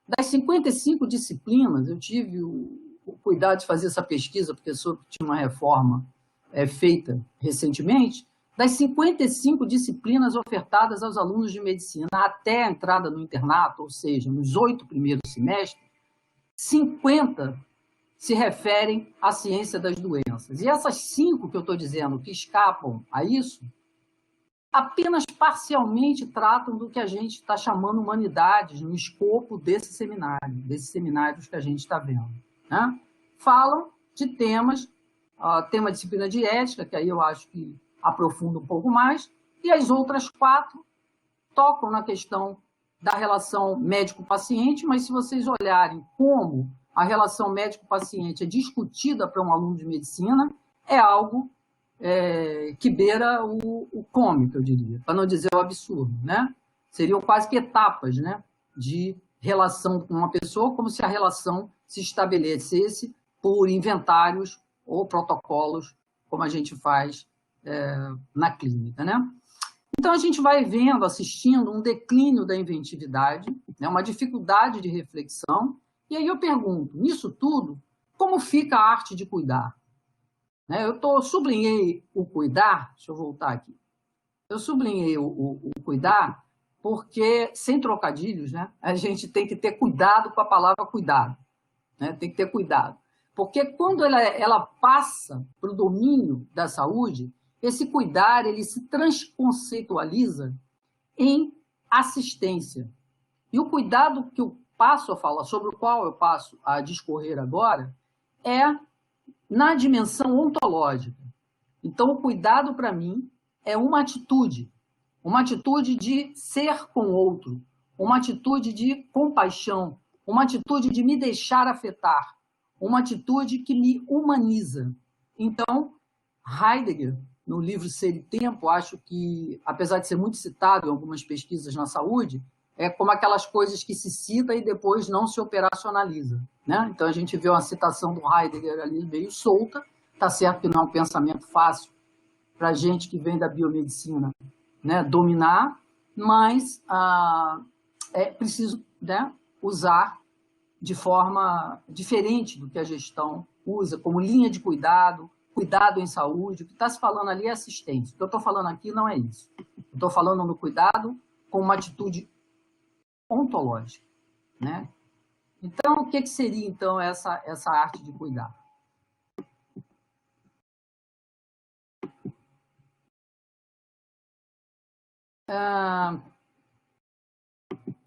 das 55 disciplinas, eu tive o cuidado de fazer essa pesquisa, porque tinha uma reforma feita recentemente, das 55 disciplinas ofertadas aos alunos de medicina até a entrada no internato, ou seja, nos 8 primeiros semestres, 50 se referem à ciência das doenças. E essas 5 que eu estou dizendo que escapam a isso, apenas parcialmente tratam do que a gente está chamando humanidades no escopo desse seminário, desses seminários que a gente está vendo, né? Falam de temas, tema disciplina de ética, que aí eu acho que aprofunda um pouco mais, e as outras 4 tocam na questão da relação médico-paciente, mas se vocês olharem como a relação médico-paciente é discutida para um aluno de medicina, é algo que beira o cômico, eu diria, para não dizer o absurdo, né? Seriam quase que etapas, né, de relação com uma pessoa, como se a relação se estabelecesse por inventários ou protocolos, como a gente faz na clínica, né? Então, a gente vai vendo, assistindo um declínio da inventividade, né, uma dificuldade de reflexão, e aí eu pergunto, nisso tudo, como fica a arte de cuidar? Eu sublinhei o cuidar, deixa eu voltar aqui, eu sublinhei o cuidar porque, sem trocadilhos, né, a gente tem que ter cuidado com a palavra cuidado, né, tem que ter cuidado, porque quando ela passa para o domínio da saúde, esse cuidar ele se transconceitualiza em assistência. E o cuidado que eu passo a falar, sobre o qual eu passo a discorrer agora, é na dimensão ontológica. Então, o cuidado, para mim, é uma atitude de ser com o outro, uma atitude de compaixão, uma atitude de me deixar afetar, uma atitude que me humaniza. Então, Heidegger, no livro Ser e Tempo, acho que, apesar de ser muito citado em algumas pesquisas na saúde, é como aquelas coisas que se cita e depois não se operacionaliza, né? Então, a gente vê uma citação do Heidegger ali meio solta, está certo que não é um pensamento fácil para a gente que vem da biomedicina, né, dominar, mas é preciso, né, usar de forma diferente do que a gestão usa, como linha de cuidado, cuidado em saúde. O que está se falando ali é assistência. O que eu estou falando aqui não é isso. Eu estou falando no cuidado com uma atitude ontológica, né? Então, o que seria, então, essa arte de cuidar?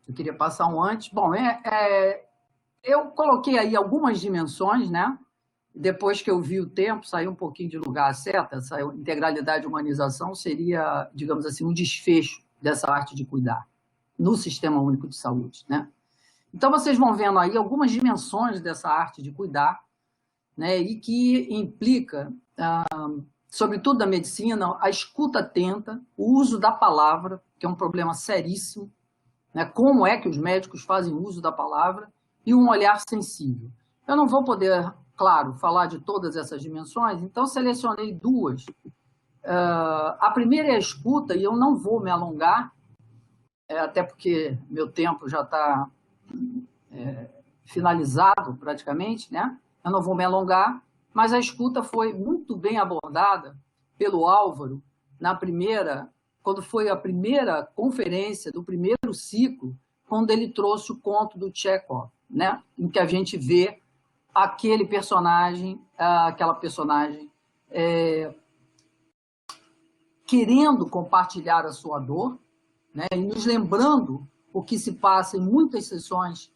Eu queria passar um antes. Bom, eu coloquei aí algumas dimensões, né? Depois que eu vi o tempo, saiu um pouquinho de lugar certo, essa integralidade e humanização seria, digamos assim, um desfecho dessa arte de cuidar no Sistema Único de Saúde, né? Então, vocês vão vendo aí algumas dimensões dessa arte de cuidar, né? E que implica, sobretudo da medicina, a escuta atenta, o uso da palavra, que é um problema seríssimo, né? Como é que os médicos fazem uso da palavra, e um olhar sensível. Eu não vou poder, claro, falar de todas essas dimensões, então selecionei 2. A primeira é a escuta, e eu não vou me alongar, até porque meu tempo já está finalizado praticamente, né? Eu não vou me alongar, mas a escuta foi muito bem abordada pelo Álvaro quando foi a primeira conferência do primeiro ciclo, quando ele trouxe o conto do Chekhov, né? Em que a gente vê aquela personagem querendo compartilhar a sua dor, né? E nos lembrando o que se passa em muitas sessões,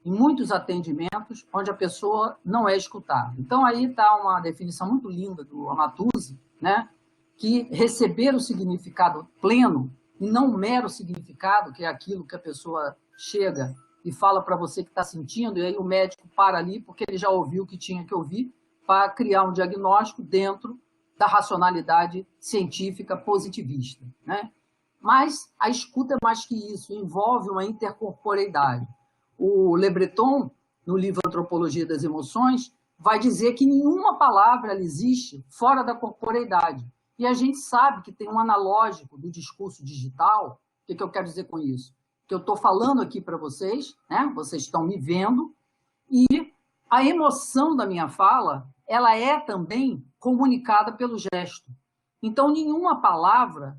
em muitos atendimentos, onde a pessoa não é escutada. Então, aí está uma definição muito linda do Amatuzzi, né? Que receber o significado pleno, e não o mero significado, que é aquilo que a pessoa chega e fala para você que está sentindo, e aí o médico para ali, porque ele já ouviu o que tinha que ouvir, para criar um diagnóstico dentro da racionalidade científica positivista, né? Mas a escuta é mais que isso, envolve uma intercorporeidade. O Le Breton, no livro Antropologia das Emoções, vai dizer que nenhuma palavra existe fora da corporeidade. E a gente sabe que tem um analógico do discurso digital. O que eu quero dizer com isso? Que eu estou falando aqui para vocês, né? Vocês estão me vendo, e a emoção da minha fala, ela é também comunicada pelo gesto. Então, nenhuma palavra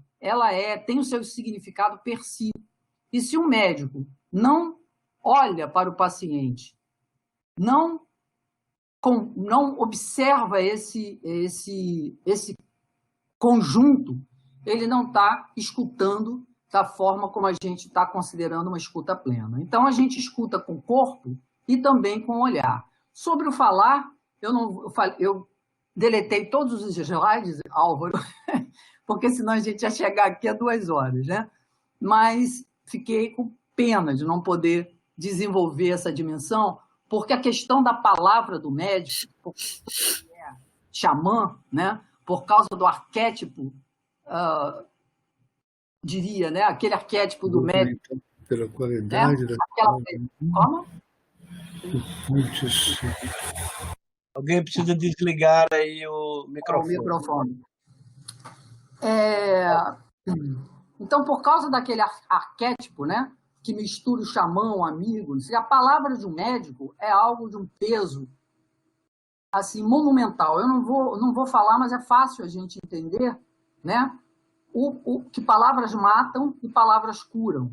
tem o seu significado per si. E se um médico não olha para o paciente, não observa esse conjunto, ele não está escutando da forma como a gente está considerando uma escuta plena. Então, a gente escuta com o corpo e também com o olhar. Sobre o falar, eu deletei todos os slides, Álvaro, porque senão a gente ia chegar aqui a 2 horas, né? Mas fiquei com pena de não poder desenvolver essa dimensão, porque a questão da palavra do médico, porque é xamã, né? Por causa do arquétipo, diria, né? Aquele arquétipo do médico. Pela qualidade, né? Como? Alguém precisa desligar aí o microfone. O microfone. Então, por causa daquele arquétipo, né, que mistura o xamã, o amigo, a palavra de um médico é algo de um peso assim monumental. Eu não vou falar, mas é fácil a gente entender, né, que palavras matam e palavras curam.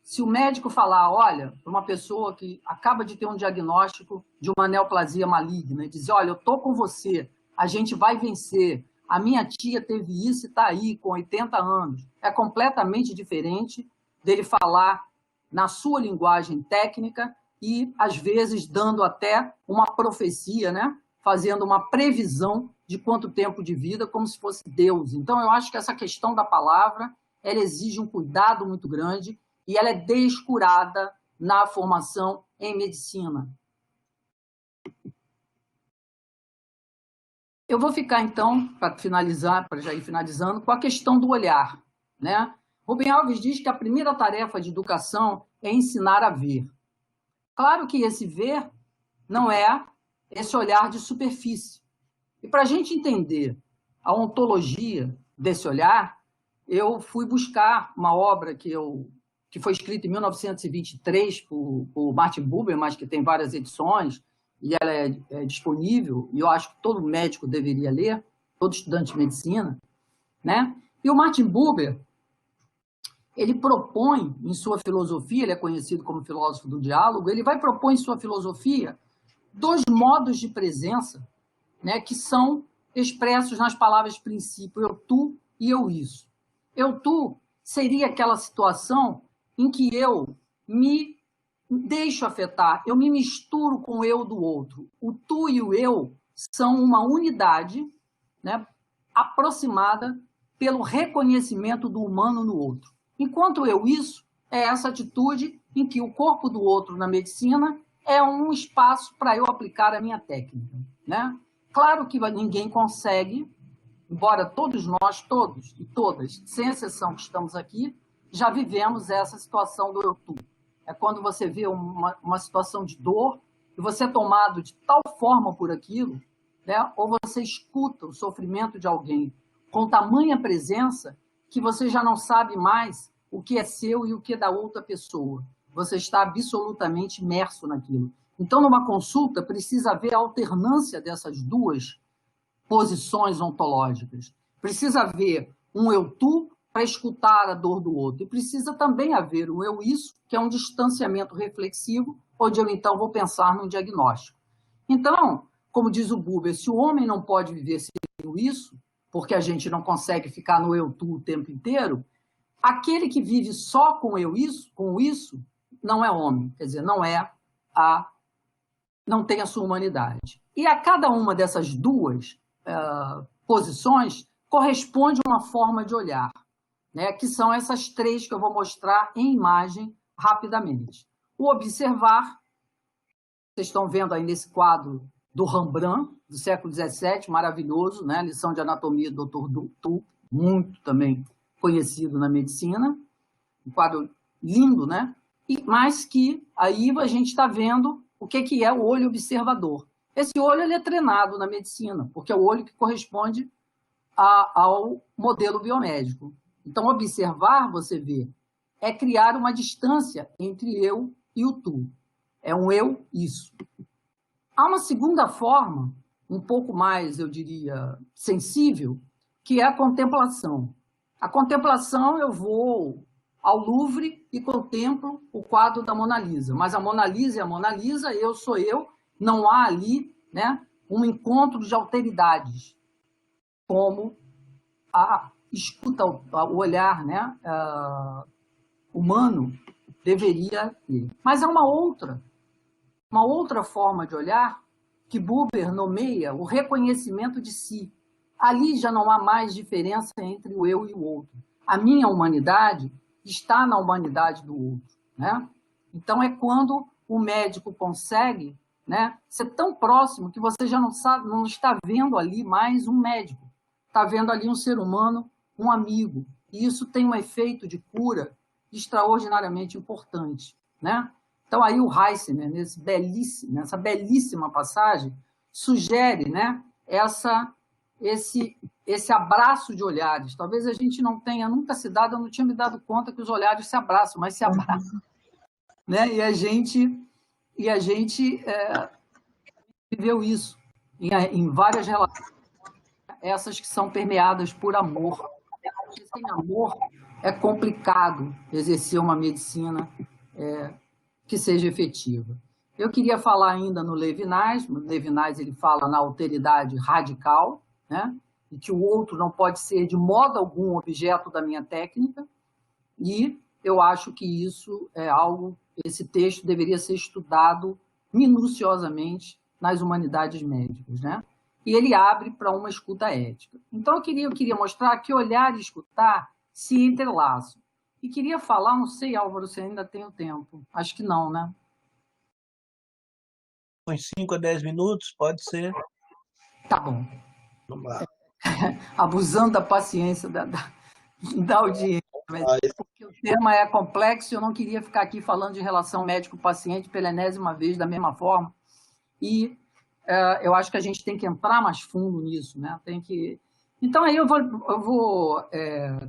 Se o médico falar, olha, para uma pessoa que acaba de ter um diagnóstico de uma neoplasia maligna, e dizer, olha, eu estou com você, a gente vai vencer, a minha tia teve isso e está aí com 80 anos, é completamente diferente dele falar na sua linguagem técnica e, às vezes, dando até uma profecia, né? Fazendo uma previsão de quanto tempo de vida, como se fosse Deus. Então, eu acho que essa questão da palavra, ela exige um cuidado muito grande, e ela é descurada na formação em medicina. Eu vou ficar, então, para finalizar, para já ir finalizando, com a questão do olhar, né? Rubem Alves diz que a primeira tarefa de educação é ensinar a ver. Claro que esse ver não é esse olhar de superfície. E para a gente entender a ontologia desse olhar, eu fui buscar uma obra que foi escrita em 1923 por Martin Buber, mas que tem várias edições, e ela é disponível, e eu acho que todo médico deveria ler, todo estudante de medicina, né? E o Martin Buber, ele propõe em sua filosofia, ele é conhecido como filósofo do diálogo, ele vai propor em sua filosofia 2 modos de presença, né, que são expressos nas palavras princípio, eu, tu e eu, isso. Eu, tu seria aquela situação em que eu me deixo afetar, eu me misturo com o eu do outro. O tu e o eu são uma unidade, né, aproximada pelo reconhecimento do humano no outro. Enquanto eu, isso é essa atitude em que o corpo do outro na medicina é um espaço para eu aplicar a minha técnica, né? Claro que ninguém consegue, embora todos nós, todos e todas, sem exceção que estamos aqui, já vivemos essa situação do eu-tu. É quando você vê uma situação de dor e você é tomado de tal forma por aquilo, né? Ou você escuta o sofrimento de alguém com tamanha presença que você já não sabe mais o que é seu e o que é da outra pessoa. Você está absolutamente imerso naquilo. Então, numa consulta, precisa haver a alternância dessas 2 posições ontológicas. Precisa haver um eu-tu para escutar a dor do outro. E precisa também haver um eu-isso, que é um distanciamento reflexivo, onde eu, então, vou pensar num diagnóstico. Então, como diz o Buber, se o homem não pode viver sem o isso, porque a gente não consegue ficar no eu-tu o tempo inteiro, aquele que vive só com o isso, não é homem, quer dizer, não tem a sua humanidade. E a cada uma dessas 2 posições corresponde uma forma de olhar, né, que são essas 3 que eu vou mostrar em imagem rapidamente. O observar, vocês estão vendo aí nesse quadro do Rembrandt, do século XVII, maravilhoso, né, lição de anatomia do Dr. Tu, muito também conhecido na medicina, um quadro lindo, né? Mas que aí a gente está vendo o que é o olho observador. Esse olho ele é treinado na medicina, porque é o olho que corresponde ao modelo biomédico. Então, observar, você vê, é criar uma distância entre eu e o tu. É um eu, isso. Há uma segunda forma, um pouco mais, eu diria, sensível, que é a contemplação. A contemplação, eu vou ao Louvre e contemplo o quadro da Mona Lisa. Mas a Mona Lisa é a Mona Lisa, eu sou eu, não há ali, né, um encontro de alteridades, como a escuta, o olhar, né, humano deveria ter. Mas há uma outra forma de olhar que Buber nomeia o reconhecimento de si. ali já não há mais diferença entre o eu e o outro. A minha humanidade está na humanidade do outro, né? Então, é quando o médico consegue, né, ser tão próximo que você já não sabe, não está vendo ali mais um médico, está vendo ali um ser humano, um amigo. E isso tem um efeito de cura extraordinariamente importante, né? Então, aí o Heissner, nessa belíssima passagem, sugere, né, esse abraço de olhares. Talvez a gente não tenha nunca se dado, eu não tinha me dado conta que os olhares se abraçam, mas se abraçam, né? E a gente viveu isso em várias relações, essas que são permeadas por amor. Porque sem amor é complicado exercer uma medicina que seja efetiva. Eu queria falar ainda no Levinas. O Levinas ele fala na alteridade radical, né? E que o outro não pode ser de modo algum objeto da minha técnica, e eu acho que isso é algo, esse texto deveria ser estudado minuciosamente nas humanidades médicas, né? E ele abre para uma escuta ética. Então, eu queria mostrar que olhar e escutar se entrelaçam. E queria falar, não sei, Álvaro, se ainda tenho tempo. Acho que não, né? Uns 5 a 10 minutos, pode ser. Tá bom. Vamos lá. Abusando da paciência da audiência. Mas porque o tema é complexo, eu não queria ficar aqui falando de relação médico-paciente pela enésima vez da mesma forma. E eu acho que a gente tem que entrar mais fundo nisso, né? Então, aí eu vou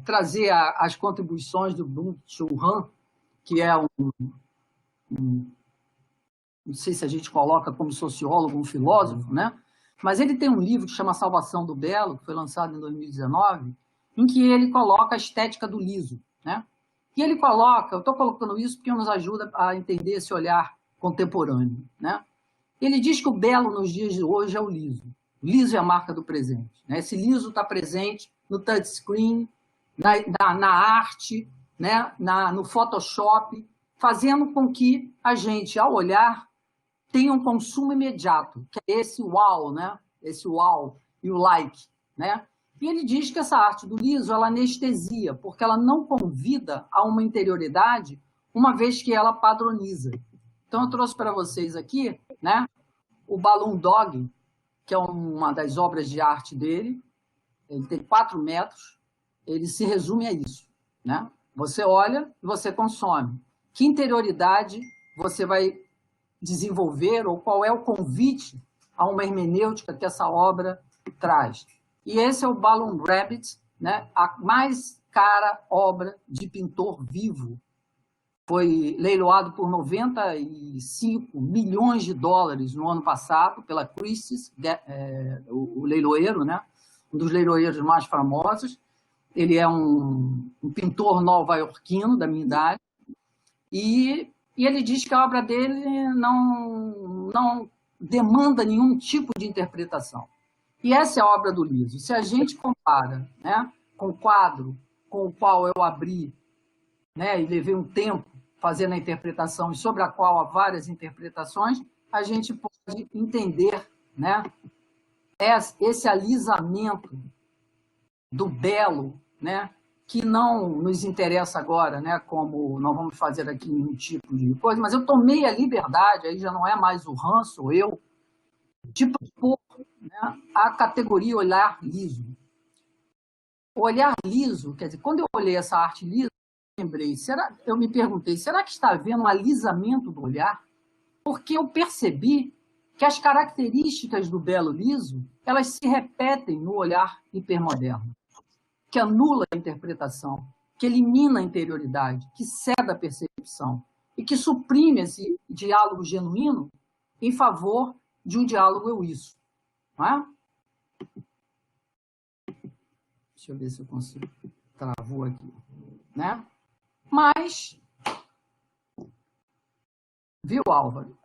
trazer as contribuições do Byung-Chul Han, que é não sei se a gente coloca como sociólogo, um filósofo, né? Mas ele tem um livro que chama Salvação do Belo, que foi lançado em 2019, em que ele coloca a estética do liso, né? E ele coloca, eu estou colocando isso porque nos ajuda a entender esse olhar contemporâneo, né? Ele diz que o belo nos dias de hoje é o liso. O liso é a marca do presente, né? Esse liso está presente no touchscreen, na arte, né? No Photoshop, fazendo com que a gente, ao olhar, tenha um consumo imediato, que é esse wow, né? Esse wow e o like, né? E ele diz que essa arte do liso, ela anestesia, porque ela não convida a uma interioridade, uma vez que ela padroniza. Então, eu trouxe para vocês aqui, né, o Balloon Dog, que é uma das obras de arte dele. Ele tem 4 metros, ele se resume a isso, né? Você olha e você consome. Que interioridade você vai desenvolver, ou qual é o convite a uma hermenêutica que essa obra traz? E esse é o Balloon Rabbit, né? A mais cara obra de pintor vivo. Foi leiloado por 95 milhões de dólares no ano passado pela Christie's, o leiloeiro, né? Um dos leiloeiros mais famosos. Ele é um pintor nova-iorquino da minha idade, e ele diz que a obra dele não demanda nenhum tipo de interpretação. E essa é a obra do liso. Se a gente compara, né, com o quadro com o qual eu abri, né, e levei um tempo fazendo a interpretação, e sobre a qual há várias interpretações, a gente pode entender, né, esse alisamento do belo, né, que não nos interessa agora, né, como nós vamos fazer aqui um tipo de coisa, mas eu tomei a liberdade, aí já não é mais o Han, sou eu, de propor, né, a categoria olhar liso. O olhar liso, quer dizer, quando eu olhei essa arte lisa, eu me perguntei, será que está havendo um alisamento do olhar? Porque eu percebi que as características do belo liso, elas se repetem no olhar hipermoderno, que anula a interpretação, que elimina a interioridade, que ceda a percepção e que suprime esse diálogo genuíno em favor de um diálogo eu-isso. Não é? Deixa eu ver se eu consigo. Travou aqui. Né? Mas, viu, Álvaro?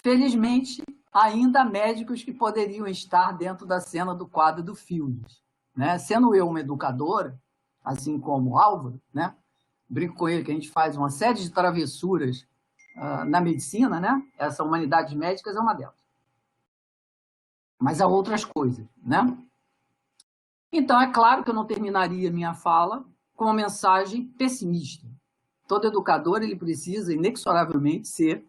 Felizmente, ainda há médicos que poderiam estar dentro da cena do quadro do Fields. Né? Sendo eu uma educadora, assim como o Álvaro, né? Brinco com ele que a gente faz uma série de travessuras na medicina, né? Essa humanidades médicas é uma delas. Mas há outras coisas, né? Então, é claro que eu não terminaria minha fala com uma mensagem pessimista. Todo educador ele precisa, inexoravelmente, ser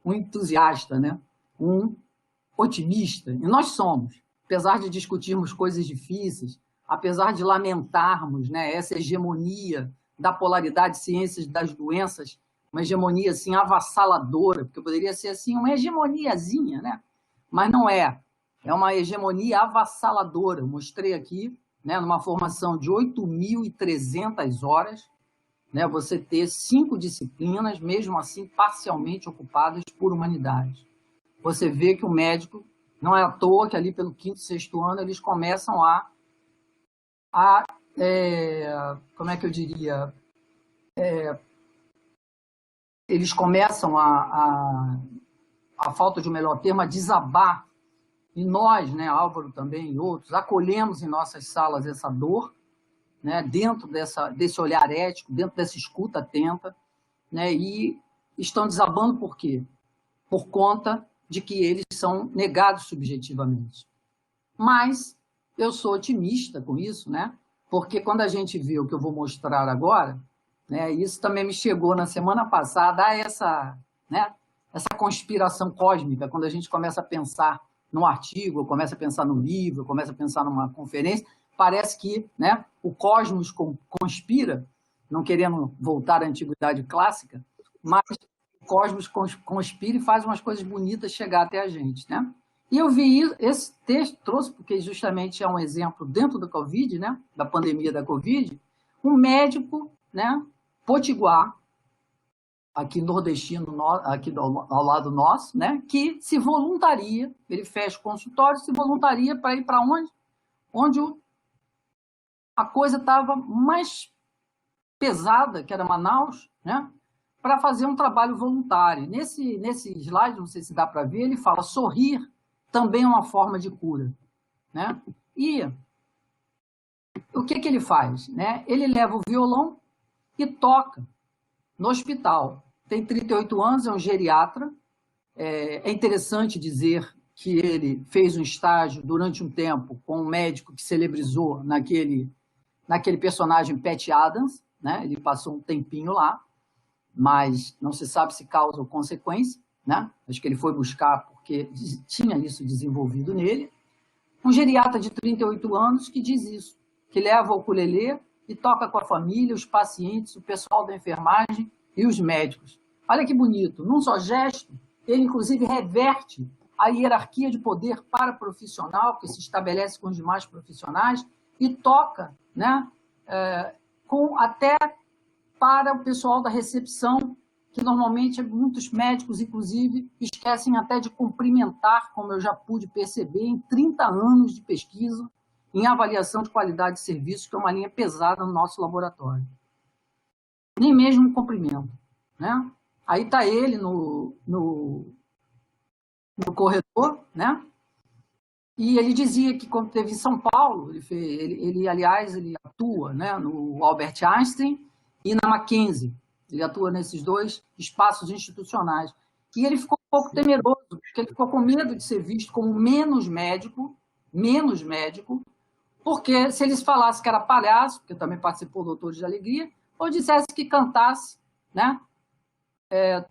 um entusiasta, né? Um otimista. E nós somos. Apesar de discutirmos coisas difíceis, apesar de lamentarmos, né, essa hegemonia da polaridade de ciências das doenças, uma hegemonia assim, avassaladora, porque poderia ser assim, uma hegemoniazinha, né? Mas não é. É uma hegemonia avassaladora. Eu mostrei aqui, né, numa formação de 8.300 horas, né, você ter 5 disciplinas, mesmo assim, parcialmente ocupadas por humanidades. Você vê que o médico, não é à toa que ali pelo 5º, 6º ano, eles começam como é que eu diria? Eles começam a falta de um melhor termo, a desabar. E nós, né, Álvaro também e outros, acolhemos em nossas salas essa dor, né, dentro desse olhar ético, dentro dessa escuta atenta, né, e estão desabando por quê? Por conta de que eles são negados subjetivamente. Mas eu sou otimista com isso, né, porque quando a gente vê o que eu vou mostrar agora, né, isso também me chegou na semana passada, né, essa conspiração cósmica, quando a gente começa a pensar num artigo, começa a pensar num livro, começa a pensar numa conferência, parece que, né, o cosmos conspira, não querendo voltar à antiguidade clássica, mas o cosmos conspira e faz umas coisas bonitas chegar até a gente, né? E eu vi esse texto, trouxe, porque justamente é um exemplo dentro da Covid, né, da pandemia da Covid, um médico, né, potiguar, aqui nordestino, aqui ao lado nosso, né, que se voluntaria, ele fecha o consultório, se voluntaria para ir para onde? Onde a coisa estava mais pesada, que era Manaus, né, para fazer um trabalho voluntário. Nesse slide, não sei se dá para ver, ele fala: sorrir também é uma forma de cura, né? E o que ele faz, né? Ele leva o violão e toca no hospital. Tem 38 anos, é um geriatra. É interessante dizer que ele fez um estágio durante um tempo com um médico que celebrizou naquele personagem Pat Adams, né? Ele passou um tempinho lá, mas não se sabe se causa ou consequência, né? Acho que ele foi buscar porque tinha isso desenvolvido nele. Um geriatra de 38 anos que diz isso, que leva o ukulele e toca com a família, os pacientes, o pessoal da enfermagem e os médicos. Olha que bonito, num só gesto, ele inclusive reverte a hierarquia de poder paraprofissional que se estabelece com os demais profissionais e toca, né, até para o pessoal da recepção, que normalmente muitos médicos, inclusive, esquecem até de cumprimentar, como eu já pude perceber, em 30 anos de pesquisa em avaliação de qualidade de serviço, que é uma linha pesada no nosso laboratório. Nem mesmo um cumprimento, né? Aí está ele no corredor, né? E ele dizia que quando esteve em São Paulo, aliás, ele atua, né, no Albert Einstein e na Mackenzie. Ele atua nesses 2 espaços institucionais. E ele ficou um pouco temeroso, porque ele ficou com medo de ser visto como menos médico, porque se eles falassem que era palhaço, porque também participou do Doutores de Alegria, ou dissesse que cantasse, né,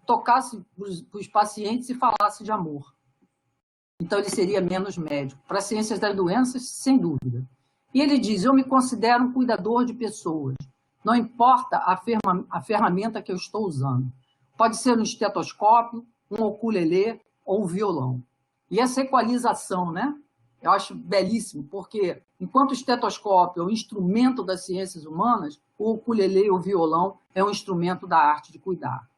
tocasse para os pacientes e falasse de amor. Então, ele seria menos médico. Para as ciências das doenças, sem dúvida. E ele diz: eu me considero um cuidador de pessoas. Não importa a ferramenta que eu estou usando. Pode ser um estetoscópio, um ukulele ou um violão. E essa equalização, né? Eu acho belíssimo, porque enquanto o estetoscópio é um instrumento das ciências humanas, o ukulele e o violão é um instrumento da arte de cuidar.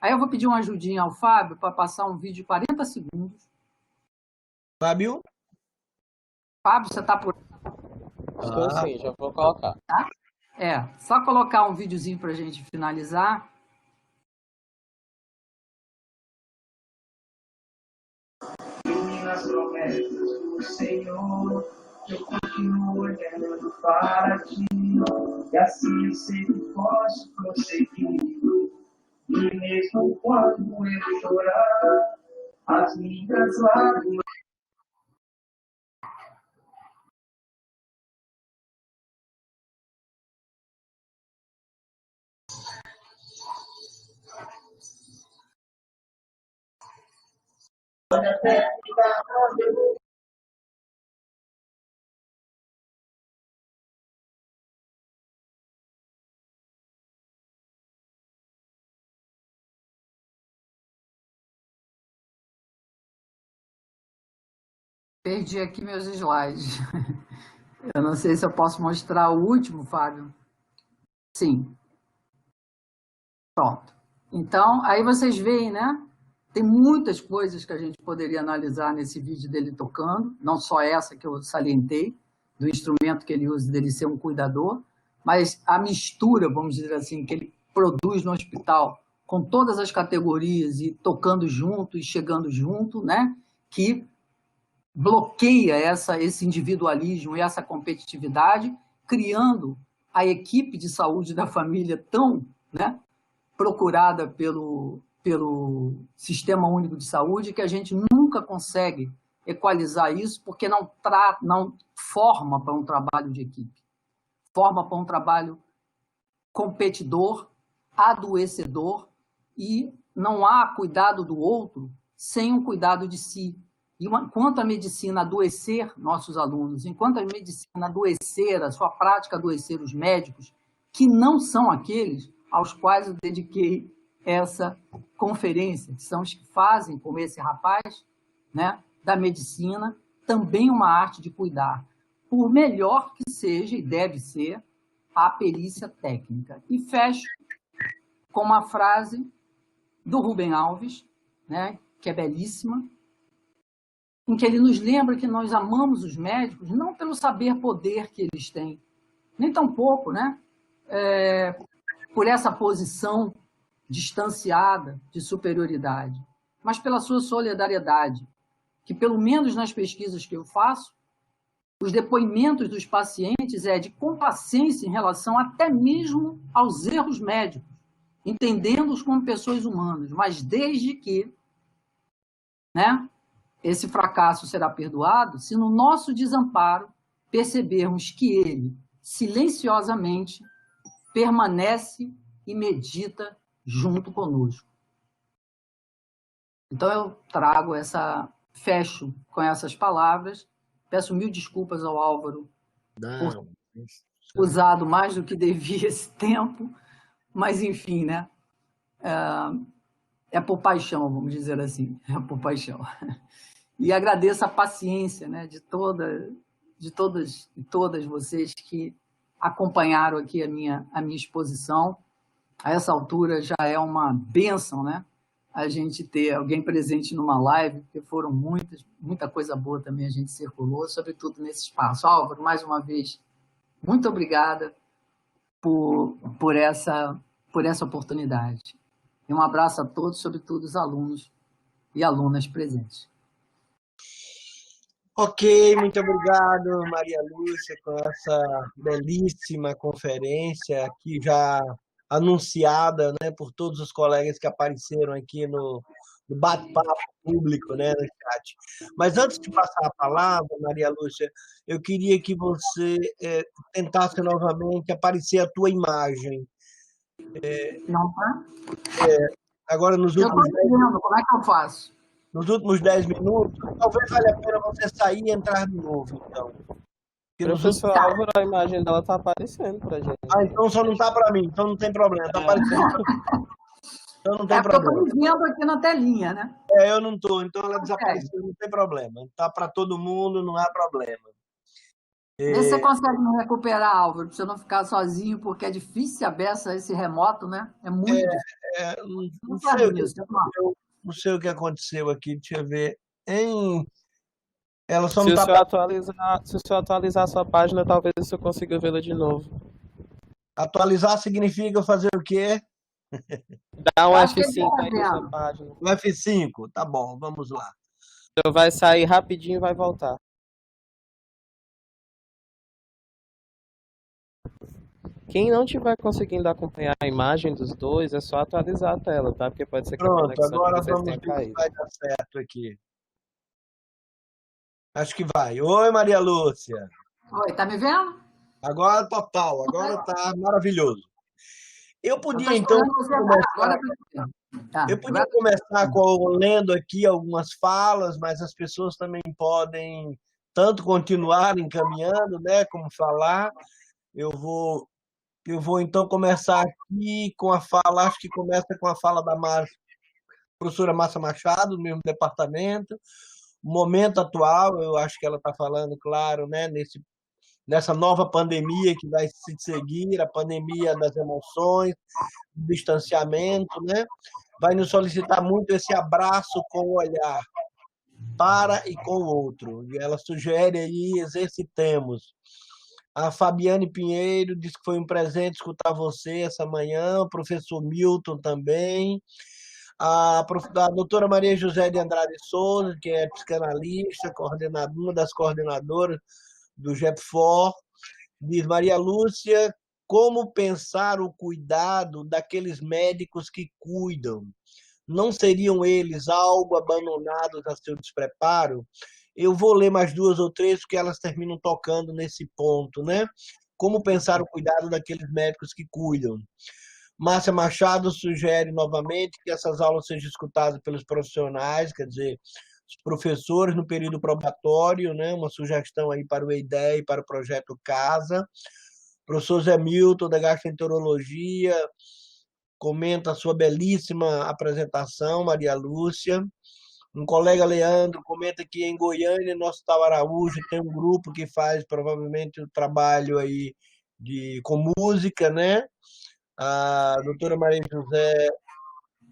Aí eu vou pedir uma ajudinha ao Fábio para passar um vídeo de 40 segundos. Fábio? Fábio, você está por... Estou sim, já vou colocar. Tá? Só colocar um videozinho para a gente finalizar. E nas promessas do Senhor, eu continuo olhando para ti, e assim eu sei que posso prosseguir. E mesmo quando eu chorar, as minhas lágrimas Olha a técnica, Perdi aqui meus slides. Eu não sei se eu posso mostrar o último, Fábio. Sim. Pronto. Então, aí vocês veem, né? Tem muitas coisas que a gente poderia analisar nesse vídeo dele tocando, não só essa que eu salientei, do instrumento que ele usa, dele ser um cuidador, mas a mistura, vamos dizer assim, que ele produz no hospital, com todas as categorias e tocando junto e chegando junto, né? Que bloqueia esse individualismo e essa competitividade, criando a equipe de saúde da família tão, né, procurada pelo Sistema Único de Saúde, que a gente nunca consegue equalizar isso, porque não forma para um trabalho de equipe, forma para um trabalho competidor, adoecedor, e não há cuidado do outro sem um cuidado de si. E enquanto a medicina adoecer nossos alunos, enquanto a medicina adoecer, a sua prática adoecer os médicos, que não são aqueles aos quais eu dediquei essa conferência, que são os que fazem, como esse rapaz, né, da medicina, também uma arte de cuidar, por melhor que seja e deve ser a perícia técnica. E fecho com uma frase do Rubem Alves, né, que é belíssima, em que ele nos lembra que nós amamos os médicos não pelo saber-poder que eles têm, nem tampouco, né, por essa posição distanciada de superioridade, mas pela sua solidariedade, que pelo menos nas pesquisas que eu faço, os depoimentos dos pacientes é de complacência em relação até mesmo aos erros médicos, entendendo-os como pessoas humanas, mas desde que, né, esse fracasso será perdoado se no nosso desamparo percebermos que ele, silenciosamente, permanece e medita junto conosco. Então eu fecho com essas palavras, peço 1000 desculpas ao Álvaro por usado mais do que devia esse tempo, mas enfim, né? É por paixão, vamos dizer assim, é por paixão. E agradeço a paciência, né, de todas e todas vocês que acompanharam aqui a minha exposição. A essa altura já é uma bênção, né, a gente ter alguém presente numa live, porque foram muita coisa boa também a gente circulou, sobretudo nesse espaço. Álvaro, mais uma vez, muito obrigada por essa oportunidade. E um abraço a todos, sobretudo os alunos e alunas presentes. Ok, muito obrigado, Maria Lúcia, com essa belíssima conferência aqui já anunciada, né, por todos os colegas que apareceram aqui no bate-papo público, né, no chat. Mas antes de passar a palavra, Maria Lúcia, eu queria que você tentasse novamente aparecer a tua imagem. Não, tá? Agora, nos Eu estou últimos entendendo, como é que eu faço? nos últimos 10 minutos, talvez valha a pena você sair e entrar de novo, então. Professor Álvaro, a imagem dela está aparecendo para a gente. Ah, então só não está para mim, então não tem problema, está aparecendo. Então não tem problema. Eu estou me vendo aqui na telinha, né? Eu não estou, então ela desapareceu, não tem problema. Está para todo mundo, não há problema. Vê se você consegue me recuperar, Álvaro, para você não ficar sozinho, porque é difícil a beça esse remoto, né? É muito difícil. Não sei o que aconteceu aqui, deixa eu ver. Ela só se não o senhor atualizar a sua página, talvez o senhor consiga vê-la de novo. Atualizar significa fazer o quê? Dá um F5 aí na sua página. Um F5, tá bom, vamos lá. O senhor vai sair rapidinho e vai voltar. Quem não estiver conseguindo acompanhar a imagem dos dois, é só atualizar a tela, tá? Porque pode ser que a conexão agora de vocês vamos tenha ver se caído. vai dar certo aqui. Acho que vai. Oi, Maria Lúcia. Oi, tá me vendo? Agora total, agora tá maravilhoso. Eu podia, então, Eu podia começar lendo aqui algumas falas, mas as pessoas também podem tanto continuar encaminhando, né, como falar. Eu vou então começar aqui com a fala, acho que começa com a fala da professora Márcia Machado, do mesmo departamento. O momento atual, eu acho que ela está falando, claro, né, nessa nova pandemia que vai se seguir, a pandemia das emoções, do distanciamento, né? Vai nos solicitar muito esse abraço com o olhar, para e com o outro. E ela sugere aí, exercitemos. A Fabiane Pinheiro diz que foi um presente escutar você essa manhã, o professor Milton também, a doutora Maria José de Andrade Souza, que é psicanalista, uma das coordenadoras do GEPFOR, diz Maria Lúcia, como pensar o cuidado daqueles médicos que cuidam? Não seriam eles algo abandonados a seu despreparo? Eu vou ler mais 2 ou 3, porque elas terminam tocando nesse ponto, né? Como pensar o cuidado daqueles médicos que cuidam? Márcia Machado sugere novamente que essas aulas sejam escutadas pelos profissionais, quer dizer, os professores no período probatório, né? Uma sugestão aí para o EIDE e para o projeto Casa. O professor Zé Milton, da Gastroenterologia, comenta a sua belíssima apresentação, Maria Lúcia. Um colega, Leandro, comenta que em Goiânia, nosso Tal Araújo, tem um grupo que faz provavelmente o trabalho aí com música, né? A doutora Maria José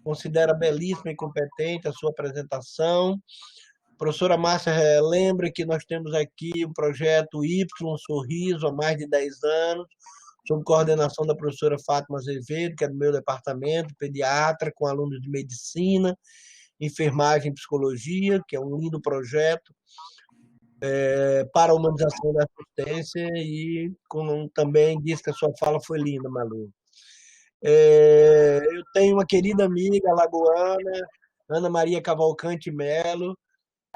considera belíssima e competente a sua apresentação. A professora Márcia lembra que nós temos aqui o projeto Y Sorriso há mais de 10 anos, sob coordenação da professora Fátima Azevedo, que é do meu departamento, pediatra, com alunos de medicina, enfermagem e psicologia, que é um lindo projeto para a humanização da assistência, e também diz que a sua fala foi linda, Malu. Eu tenho uma querida amiga alagoana, Ana Maria Cavalcante Melo,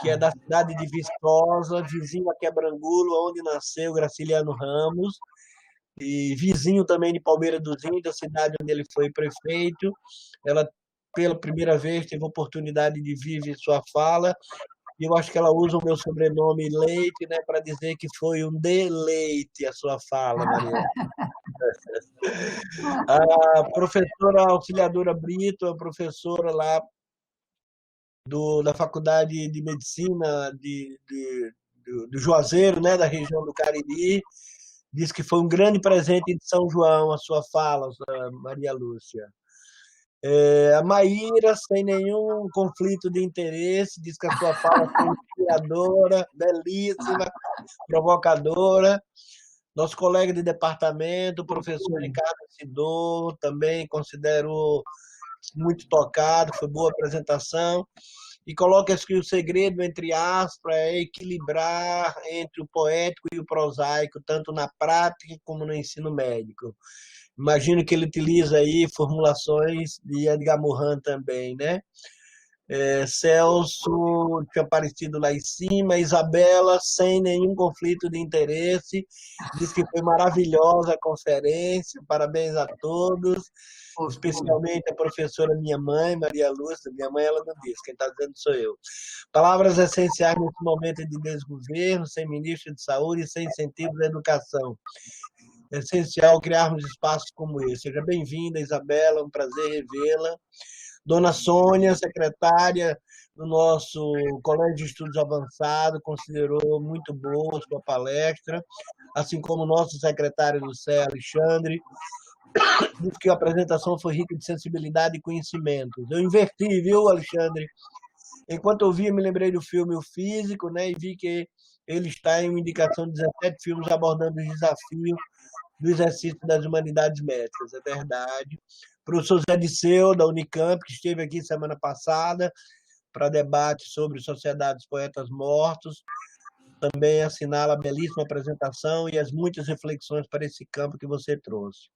que é da cidade de Viçosa, vizinho a Quebrangulo, onde nasceu Graciliano Ramos, e vizinho também de Palmeira dos Índios, a cidade onde ele foi prefeito. Ela, pela primeira vez, teve a oportunidade de viver sua fala, e eu acho que ela usa o meu sobrenome Leite, né, para dizer que foi um deleite a sua fala, Maria. A professora Auxiliadora Brito, a professora lá da Faculdade de Medicina do Juazeiro, né, da região do Cariri, diz que foi um grande presente de São João a sua fala, Maria Lúcia. A Maíra, sem nenhum conflito de interesse, diz que a sua fala foi inspiradora, belíssima, provocadora. Nosso colega de departamento, o professor Ricardo Sidor, também considero muito tocado, foi boa apresentação. E coloca que o segredo, entre aspas, é equilibrar entre o poético e o prosaico, tanto na prática como no ensino médico. Imagino que ele utiliza aí formulações de Edgar Morin também, né? Celso tinha aparecido lá em cima, Isabela, sem nenhum conflito de interesse, diz que foi maravilhosa a conferência, parabéns a todos, especialmente a professora minha mãe, Maria Lúcia, minha mãe ela não disse, quem está dizendo sou eu. Palavras essenciais nesse momento de desgoverno, sem ministro de saúde e sem incentivo da educação. É essencial criarmos espaços como esse. Seja bem-vinda, Isabela, um prazer revê-la. Dona Sônia, secretária do nosso Colégio de Estudos Avançados, considerou muito boa a sua palestra, assim como o nosso secretário do CEA, Alexandre, disse que a apresentação foi rica de sensibilidade e conhecimentos. Eu inverti, viu, Alexandre? Enquanto eu via, me lembrei do filme O Físico, né, e vi que ele está em uma indicação de 17 filmes abordando os desafios do exercício das humanidades médicas, é verdade. O professor Zé Disseu, da Unicamp, que esteve aqui semana passada para debate sobre Sociedade dos Poetas Mortos, também assinala a belíssima apresentação e as muitas reflexões para esse campo que você trouxe.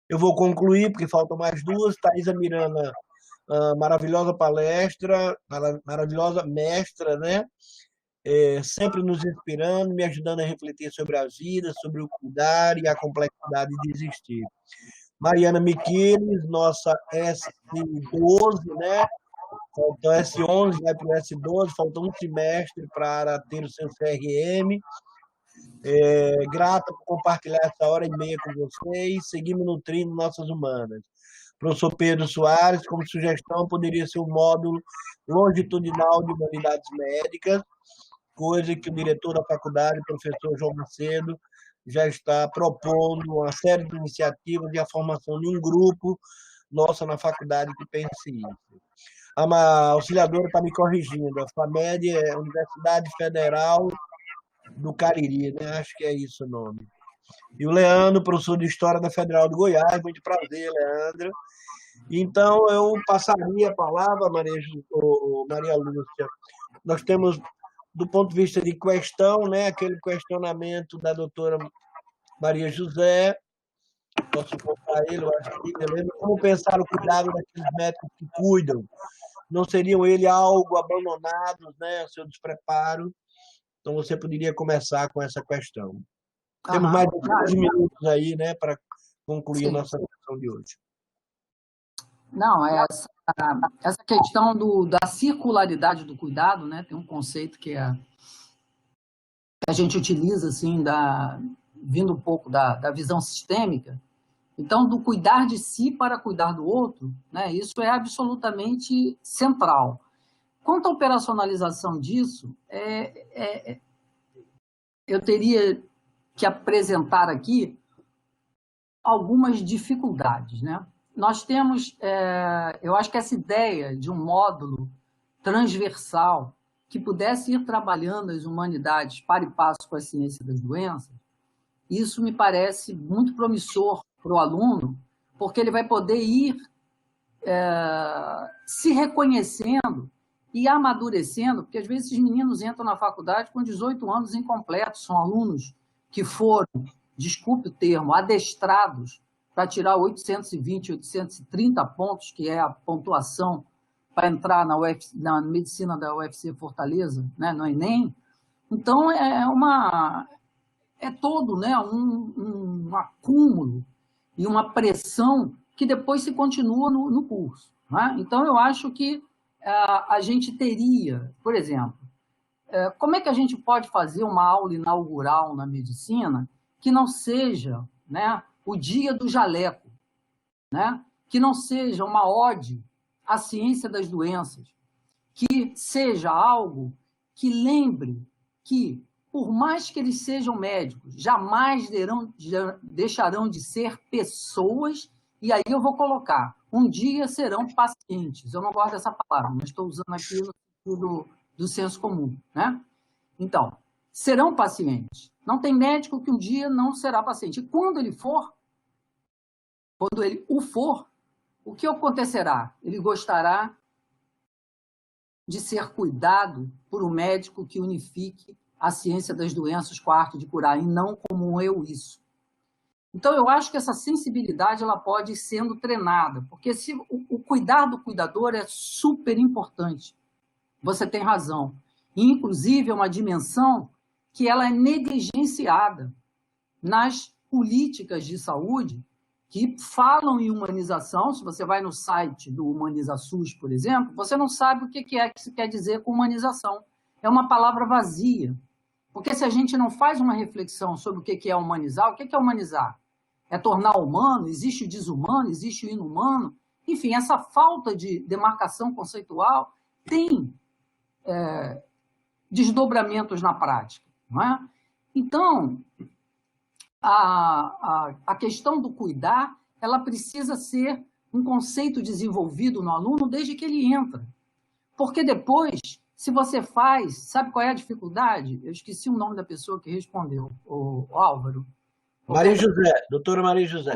Eu vou concluir, porque faltam mais 2. Thaisa Miranda, maravilhosa palestra, maravilhosa mestra, né? Sempre nos inspirando, me ajudando a refletir sobre a vida, sobre o cuidar e a complexidade de existir. Mariana Miquiles, nossa S12, né? Faltou S11, vai para o S12, faltou um semestre para ter o seu CRM. Grata por compartilhar essa hora e meia com vocês. Seguimos nutrindo nossas humanas. Professor Pedro Soares, como sugestão, poderia ser um módulo longitudinal de humanidades médicas, coisa que o diretor da faculdade, o professor João Macedo, já está propondo uma série de iniciativas e a formação de um grupo nossa na faculdade que pense isso. A auxiliadora está me corrigindo, a FAMED é a Universidade Federal do Cariri, né? Acho que é isso o nome. E o Leandro, professor de História da Federal de Goiás, muito prazer, Leandro. Então, eu passaria a palavra, Maria Lúcia. Nós temos, do ponto de vista de questão, né, aquele questionamento da doutora Maria José, posso colocar ele, eu acho que como pensar o cuidado daqueles médicos que cuidam? Não seriam ele algo abandonados, né, seu despreparo? Então, você poderia começar com essa questão. Temos mais de 15 minutos aí, né, para concluir a nossa sessão de hoje. Não, essa questão da circularidade do cuidado, né, tem um conceito que a gente utiliza, assim, vindo um pouco da visão sistêmica. Então, do cuidar de si para cuidar do outro, né, isso é absolutamente central. Quanto à operacionalização disso, eu teria que apresentar aqui algumas dificuldades, né? Nós temos, eu acho que essa ideia de um módulo transversal que pudesse ir trabalhando as humanidades para e passo com a ciência das doenças, isso me parece muito promissor para o aluno, porque ele vai poder ir se reconhecendo e amadurecendo, porque às vezes esses meninos entram na faculdade com 18 anos incompletos, são alunos que foram, desculpe o termo, adestrados para tirar 820, 830 pontos, que é a pontuação para entrar na medicina da UFC Fortaleza, né, no Enem. Então, é todo, né, um acúmulo e uma pressão que depois se continua no curso, né? Então, eu acho que a gente teria, por exemplo, como é que a gente pode fazer uma aula inaugural na medicina que não seja, né, o dia do jaleco, né? Que não seja uma ode à ciência das doenças, que seja algo que lembre que, por mais que eles sejam médicos, jamais deixarão de ser pessoas, e aí eu vou colocar, um dia serão pacientes. Eu não gosto dessa palavra, mas estou usando aqui no sentido do senso comum, né? Então, serão pacientes. Não tem médico que um dia não será paciente. E quando ele o for, o que acontecerá? Ele gostará de ser cuidado por um médico que unifique a ciência das doenças com a arte de curar, e não como um eu isso. Então, eu acho que essa sensibilidade ela pode ir sendo treinada, porque o cuidar do cuidador é super importante. Você tem razão. E, inclusive, é uma dimensão que ela é negligenciada nas políticas de saúde que falam em humanização. Se você vai no site do HumanizaSUS, por exemplo, você não sabe o que se quer dizer com humanização. É uma palavra vazia. Porque se a gente não faz uma reflexão sobre o que é humanizar, o que é humanizar? É tornar humano? Existe o desumano? Existe o inumano? Enfim, essa falta de demarcação conceitual tem desdobramentos na prática, não é? Então, a questão do cuidar, ela precisa ser um conceito desenvolvido no aluno desde que ele entra. Porque depois, se você faz, sabe qual é a dificuldade? Eu esqueci o nome da pessoa que respondeu, o Álvaro. Maria José, doutora Maria José.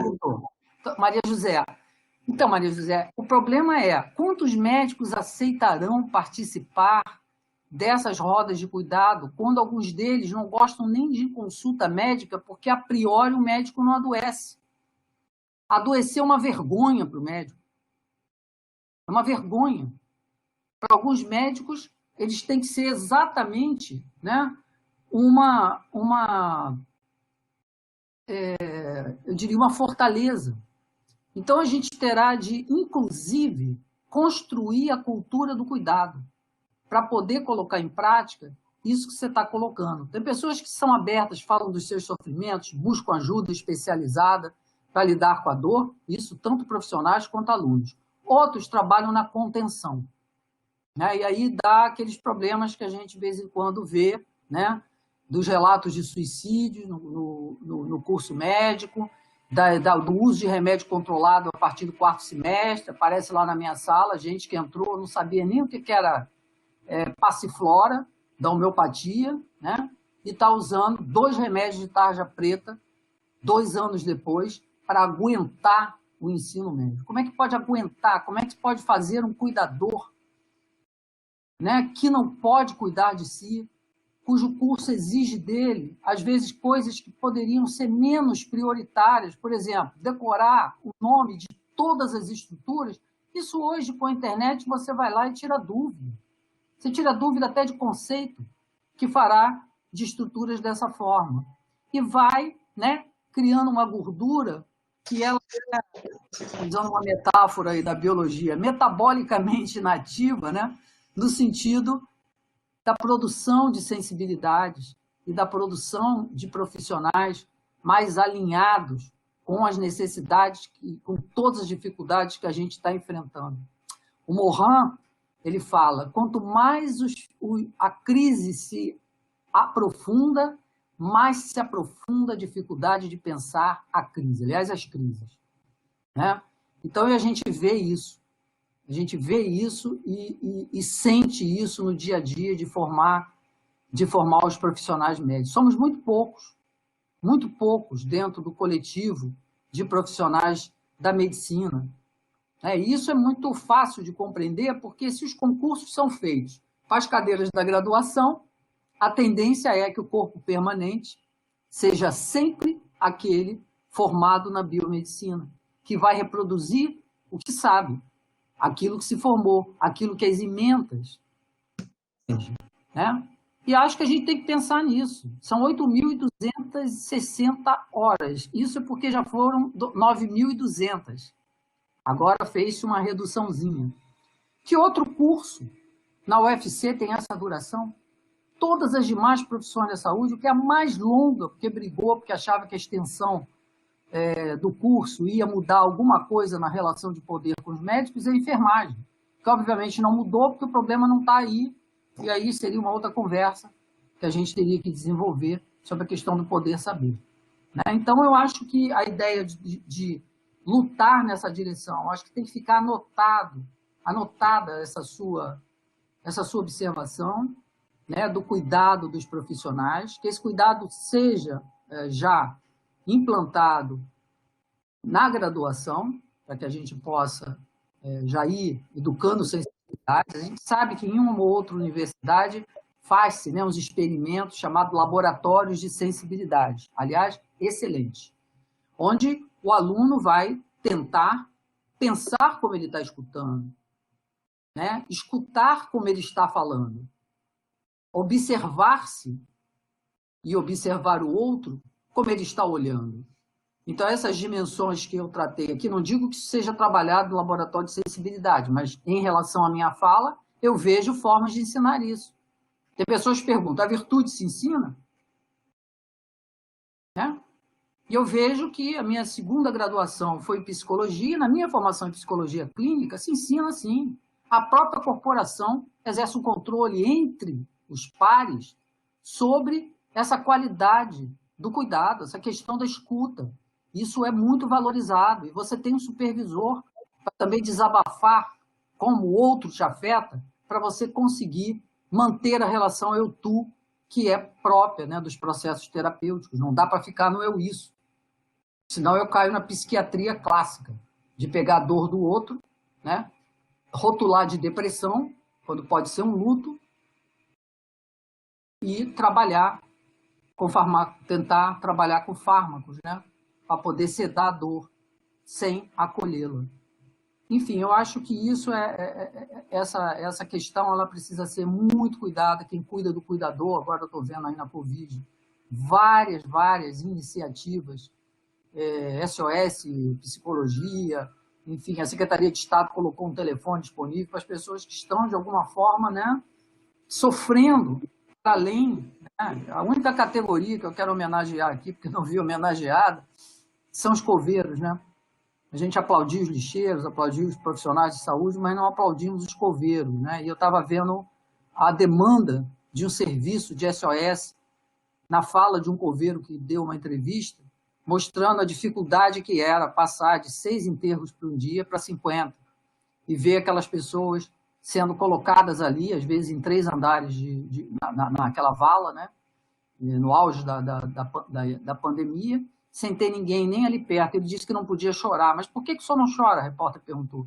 Maria José. Então, Maria José, o problema é quantos médicos aceitarão participar dessas rodas de cuidado, quando alguns deles não gostam nem de consulta médica, porque a priori o médico não adoece. Adoecer é uma vergonha para o médico. É uma vergonha. Para alguns médicos, eles têm que ser exatamente, né, eu diria uma fortaleza. Então, a gente terá de, inclusive, construir a cultura do cuidado, para poder colocar em prática isso que você está colocando. Tem pessoas que são abertas, falam dos seus sofrimentos, buscam ajuda especializada para lidar com a dor, isso tanto profissionais quanto alunos. Outros trabalham na contenção, né? E aí dá aqueles problemas que a gente de vez em quando vê, né? Dos relatos de suicídio no curso médico, do uso de remédio controlado a partir do 4º semestre. Aparece lá na minha sala gente que entrou, não sabia nem o que era passiflora, da homeopatia, né? E está usando 2 remédios de tarja preta 2 anos depois para aguentar o ensino médio. Como é que pode aguentar? Como é que pode fazer um cuidador, né, que não pode cuidar de si, cujo curso exige dele, às vezes, coisas que poderiam ser menos prioritárias, por exemplo, decorar o nome de todas as estruturas? Isso hoje, com a internet, você vai lá e tira dúvida. Você tira dúvida até de conceito que fará de estruturas dessa forma. E vai, né, criando uma gordura que ela é, usando uma metáfora aí da biologia, metabolicamente inativa, né, no sentido da produção de sensibilidades e da produção de profissionais mais alinhados com as necessidades e com todas as dificuldades que a gente está enfrentando. O Morin, ele fala, quanto mais a crise se aprofunda, mais se aprofunda a dificuldade de pensar a crise, aliás, as crises, né? Então, a gente vê isso. A gente vê isso e sente isso no dia a dia de formar os profissionais médicos. Somos muito poucos dentro do coletivo de profissionais da medicina. E isso é muito fácil de compreender, porque se os concursos são feitos para as cadeiras da graduação, a tendência é que o corpo permanente seja sempre aquele formado na biomedicina, que vai reproduzir o que sabe, aquilo que se formou, aquilo que as emendas, né? E acho que a gente tem que pensar nisso. São 8.260 horas. Isso é porque já foram 9.200. Agora fez-se uma reduçãozinha. Que outro curso na UFC tem essa duração? Todas as demais profissões da saúde, o que é a mais longa, porque brigou, porque achava que a extensão do curso ia mudar alguma coisa na relação de poder com os médicos, é a enfermagem. Que obviamente não mudou, porque o problema não está aí, e aí seria uma outra conversa que a gente teria que desenvolver sobre a questão do poder saber, né? Então, eu acho que a ideia de lutar nessa direção, acho que tem que ficar anotada essa sua observação, né, do cuidado dos profissionais, que esse cuidado seja já implantado na graduação, para que a gente possa já ir educando sensibilidades. A gente sabe que em uma ou outra universidade faz-se, né, uns experimentos chamados laboratórios de sensibilidade. Aliás, excelente. Onde o aluno vai tentar pensar como ele está escutando, né? Escutar como ele está falando, observar-se e observar o outro como ele está olhando. Então, essas dimensões que eu tratei aqui, não digo que isso seja trabalhado no laboratório de sensibilidade, mas em relação à minha fala, eu vejo formas de ensinar isso. Tem pessoas que perguntam, a virtude se ensina? Né? E eu vejo que a minha segunda graduação foi em psicologia, na minha formação em psicologia clínica, se ensina sim. A própria corporação exerce um controle entre os pares sobre essa qualidade do cuidado, essa questão da escuta. Isso é muito valorizado. E você tem um supervisor para também desabafar como o outro te afeta, para você conseguir manter a relação eu-tu, que é própria, né, dos processos terapêuticos. Não dá para ficar no eu-isso. Senão eu caio na psiquiatria clássica, de pegar a dor do outro, né, rotular de depressão, quando pode ser um luto, e trabalhar com tentar trabalhar com fármacos, né, para poder sedar a dor sem acolhê-la. Enfim, eu acho que isso essa questão ela precisa ser muito cuidada. Quem cuida do cuidador, agora eu estou vendo aí na Covid, várias iniciativas SOS, psicologia, enfim, a Secretaria de Estado colocou um telefone disponível para as pessoas que estão, de alguma forma, né, sofrendo, além. Né, a única categoria que eu quero homenagear aqui, porque não vi homenageada, são os coveiros, né? A gente aplaudiu os lixeiros, aplaudiu os profissionais de saúde, mas não aplaudimos os coveiros, né? E eu estava vendo a demanda de um serviço de SOS na fala de um coveiro que deu uma entrevista, mostrando a dificuldade que era passar de 6 enterros por um dia para 50, e ver aquelas pessoas sendo colocadas ali, às vezes em 3 andares naquela vala, né? No auge da pandemia, sem ter ninguém nem ali perto. Ele disse que não podia chorar. Mas por que o senhor não chora? A repórter perguntou.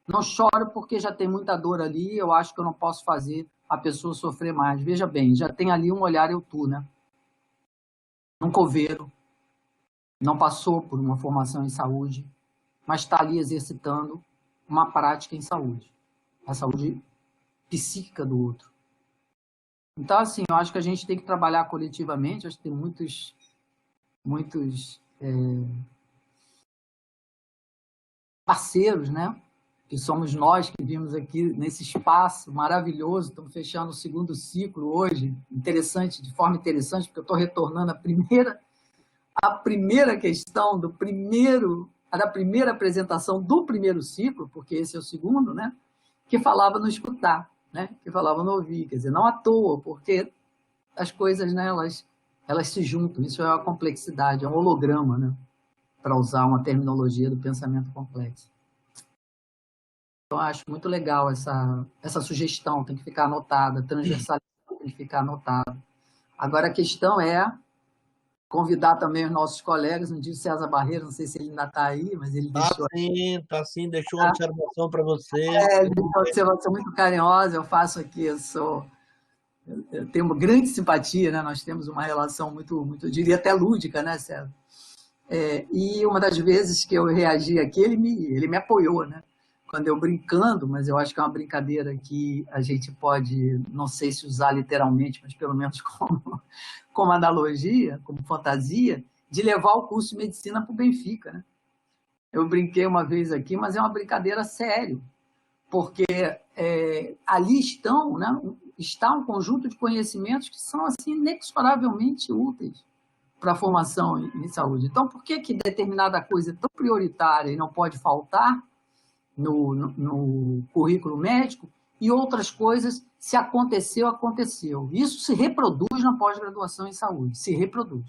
Não choro porque já tem muita dor ali, eu acho que eu não posso fazer a pessoa sofrer mais. Veja bem, já tem ali um olhar eu tu, né? Um coveiro, não passou por uma formação em saúde, mas está ali exercitando uma prática em saúde, a saúde psíquica do outro. Então, assim, eu acho que a gente tem que trabalhar coletivamente, acho que tem muitos parceiros, né? Que somos nós que vimos aqui nesse espaço maravilhoso, estamos fechando o 2º ciclo hoje, interessante, de forma interessante, porque eu estou retornando à primeira questão da primeira apresentação do 1º ciclo, porque esse é o 2º, né? Que falava no escutar, né? Que falava no ouvir, quer dizer, não à toa, porque as coisas, né, elas se juntam, isso é uma complexidade, é um holograma, né? Para usar uma terminologia do pensamento complexo. Então, eu acho muito legal essa sugestão, tem que ficar anotada, transversalização tem que ficar anotada. Agora, a questão é convidar também os nossos colegas, não disse César Barreiro, não sei se ele ainda está aí, mas ele deixou... Tá sim, deixou uma observação para você. Ele deixou uma observação muito carinhosa, eu faço aqui, eu tenho uma grande simpatia, né? Nós temos uma relação muito, eu diria até lúdica, né, César? E uma das vezes que eu reagi aqui, ele me apoiou, né? Quando eu brincando, mas eu acho que é uma brincadeira que a gente pode, não sei se usar literalmente, mas pelo menos como analogia, como fantasia, de levar o curso de medicina para o Benfica, né? Eu brinquei uma vez aqui, mas é uma brincadeira sério, porque ali está um conjunto de conhecimentos que são assim, inexoravelmente úteis para a formação em saúde. Então, por que determinada coisa é tão prioritária e não pode faltar no currículo médico e outras coisas, se aconteceu, aconteceu? Isso se reproduz na pós-graduação em saúde, se reproduz.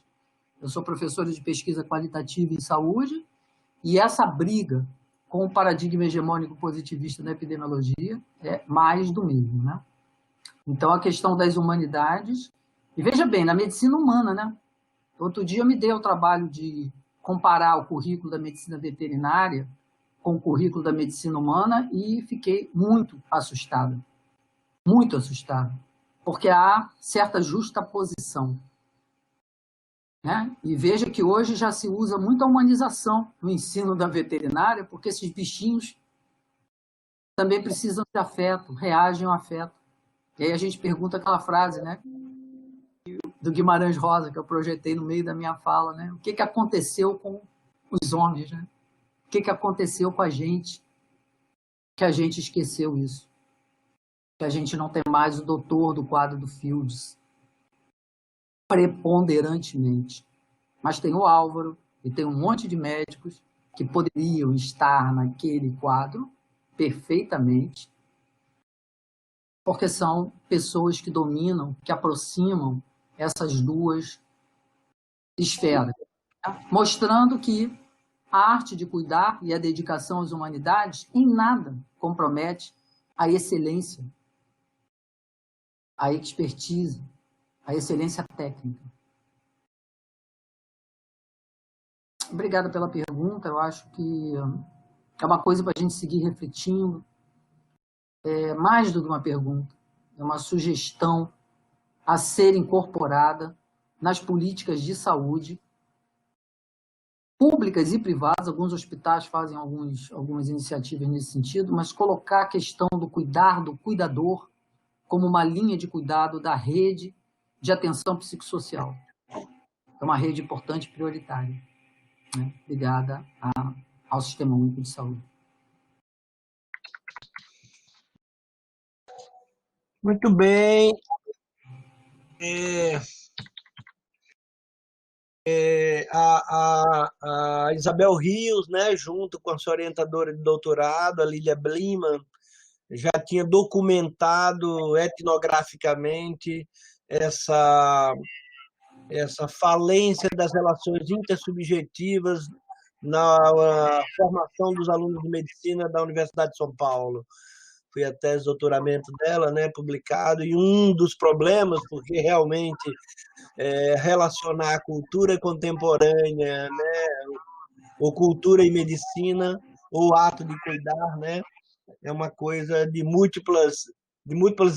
Eu sou professor de pesquisa qualitativa em saúde e essa briga com o paradigma hegemônico positivista da epidemiologia é mais do mesmo, né? Então, a questão das humanidades, e veja bem, na medicina humana, né? Outro dia eu me dei o trabalho de comparar o currículo da medicina veterinária com o currículo da medicina humana e fiquei muito assustada, porque há certa justaposição, né? E veja que hoje já se usa muita humanização no ensino da veterinária, porque esses bichinhos também precisam de afeto, reagem ao afeto. E aí a gente pergunta aquela frase, né, do Guimarães Rosa, que eu projetei no meio da minha fala, né? O que aconteceu com os homens, né? O que aconteceu com a gente, que a gente esqueceu isso? Que a gente não tem mais o doutor do quadro do Fields, preponderantemente. Mas tem o Álvaro e tem um monte de médicos que poderiam estar naquele quadro perfeitamente, porque são pessoas que dominam, que aproximam essas duas esferas, tá? Mostrando que a arte de cuidar e a dedicação às humanidades em nada compromete a excelência, a expertise, a excelência técnica. Obrigada pela pergunta, eu acho que é uma coisa para a gente seguir refletindo, mais do que uma pergunta, é uma sugestão a ser incorporada nas políticas de saúde públicas e privadas. Alguns hospitais fazem algumas iniciativas nesse sentido, mas colocar a questão do cuidar do cuidador como uma linha de cuidado da rede de atenção psicossocial. É uma rede importante e prioritária. né, ligada ao Sistema Único de Saúde. Muito bem. A Isabel Rios, né, junto com a sua orientadora de doutorado, a Lília Bliman, já tinha documentado etnograficamente essa falência das relações intersubjetivas na formação dos alunos de medicina da Universidade de São Paulo. Foi a tese de doutoramento dela, né, publicado, e um dos problemas, porque realmente relacionar a cultura contemporânea, né, ou cultura e medicina, ou ato de cuidar, né, é uma coisa de múltiplas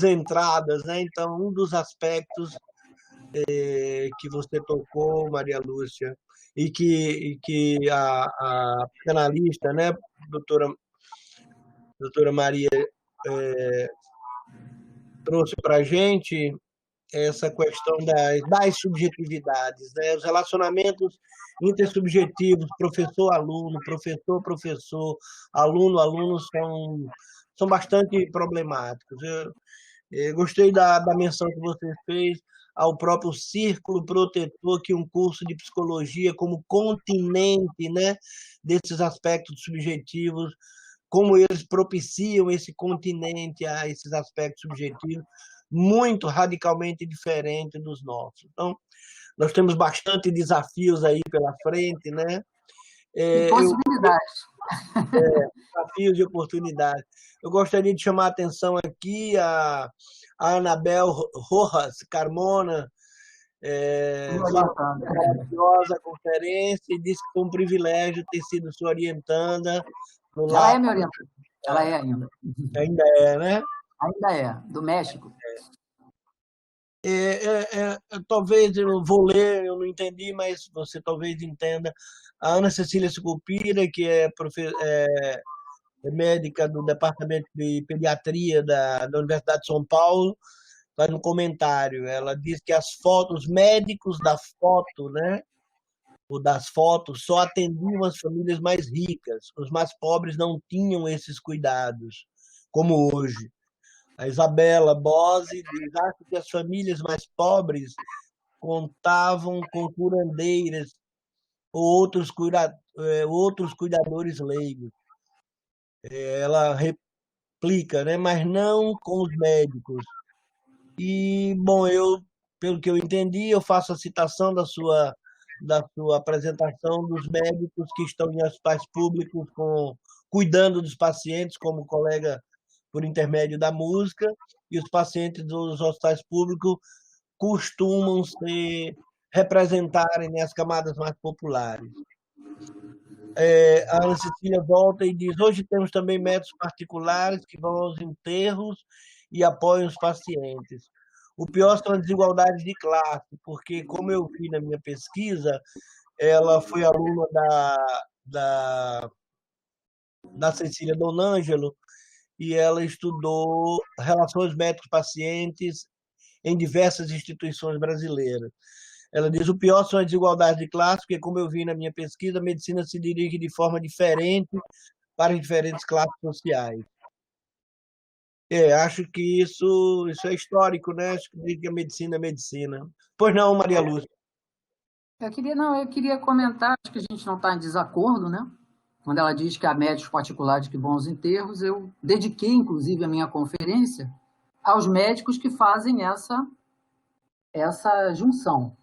entradas, né? Então, um dos aspectos que você tocou, Maria Lúcia, e que a psicanalista, né, doutora Maria, trouxe para a gente essa questão das subjetividades, né? Os relacionamentos intersubjetivos, professor-aluno, professor-professor, aluno-aluno, são bastante problemáticos. Eu gostei da menção que você fez ao próprio círculo protetor, que um curso de psicologia como continente, né, desses aspectos subjetivos, como eles propiciam esse continente a esses aspectos subjetivos, muito radicalmente diferente dos nossos. Então, nós temos bastante desafios aí pela frente, né? E possibilidades. Desafios e oportunidades. Eu gostaria de chamar a atenção aqui a Anabel Rojas Carmona, maravilhosa conferência, e disse que foi um privilégio ter sido sua orientanda. Ela é minha orientanda. Ela é ainda. Ainda é, né? Ainda é, do México. Talvez eu vou ler, eu não entendi, mas você talvez entenda. A Ana Cecília Sucupira, que é médica do Departamento de Pediatria da Universidade de São Paulo, faz um comentário. Ela diz que as fotos, os médicos da foto, né, ou das fotos, só atendiam as famílias mais ricas. Os mais pobres não tinham esses cuidados, como hoje. A Isabela Bose diz: acho que as famílias mais pobres contavam com curandeiras ou outros cuidadores leigos. Ela replica, né? Mas não com os médicos. E, bom, pelo que eu entendi, eu faço a citação da sua apresentação dos médicos que estão em hospitais públicos cuidando dos pacientes, como colega por intermédio da música, e os pacientes dos hospitais públicos costumam representarem, né, as camadas mais populares. A Ana Cecília volta e diz: hoje temos também médicos particulares que vão aos enterros e apoiam os pacientes. O pior são as desigualdades de classe, porque, como eu vi na minha pesquisa, ela foi aluna da Cecília Donângelo, e ela estudou relações médicos-pacientes em diversas instituições brasileiras. Ela diz: o pior são as desigualdades de classe, porque, como eu vi na minha pesquisa, a medicina se dirige de forma diferente para diferentes classes sociais. Acho que isso é histórico, né? Acho que a medicina é medicina. Pois não, Maria Lúcia? Eu queria comentar, acho que a gente não está em desacordo, né? Quando ela diz que há médicos particulares que vão aos enterros, eu dediquei, inclusive, a minha conferência aos médicos que fazem essa junção.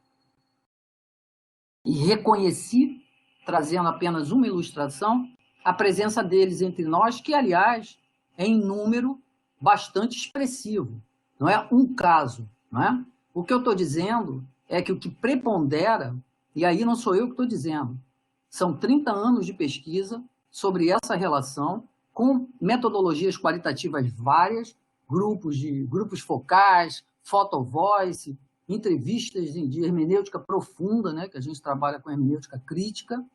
E reconheci, trazendo apenas uma ilustração, a presença deles entre nós, que, aliás, é em número bastante expressivo. Não é um caso, não é? O que eu estou dizendo é que o que prepondera, e aí não sou eu que estou dizendo, são 30 anos de pesquisa sobre essa relação, com metodologias qualitativas várias, grupos focais, photo voice, entrevistas de hermenêutica profunda, né, que a gente trabalha com hermenêutica crítica,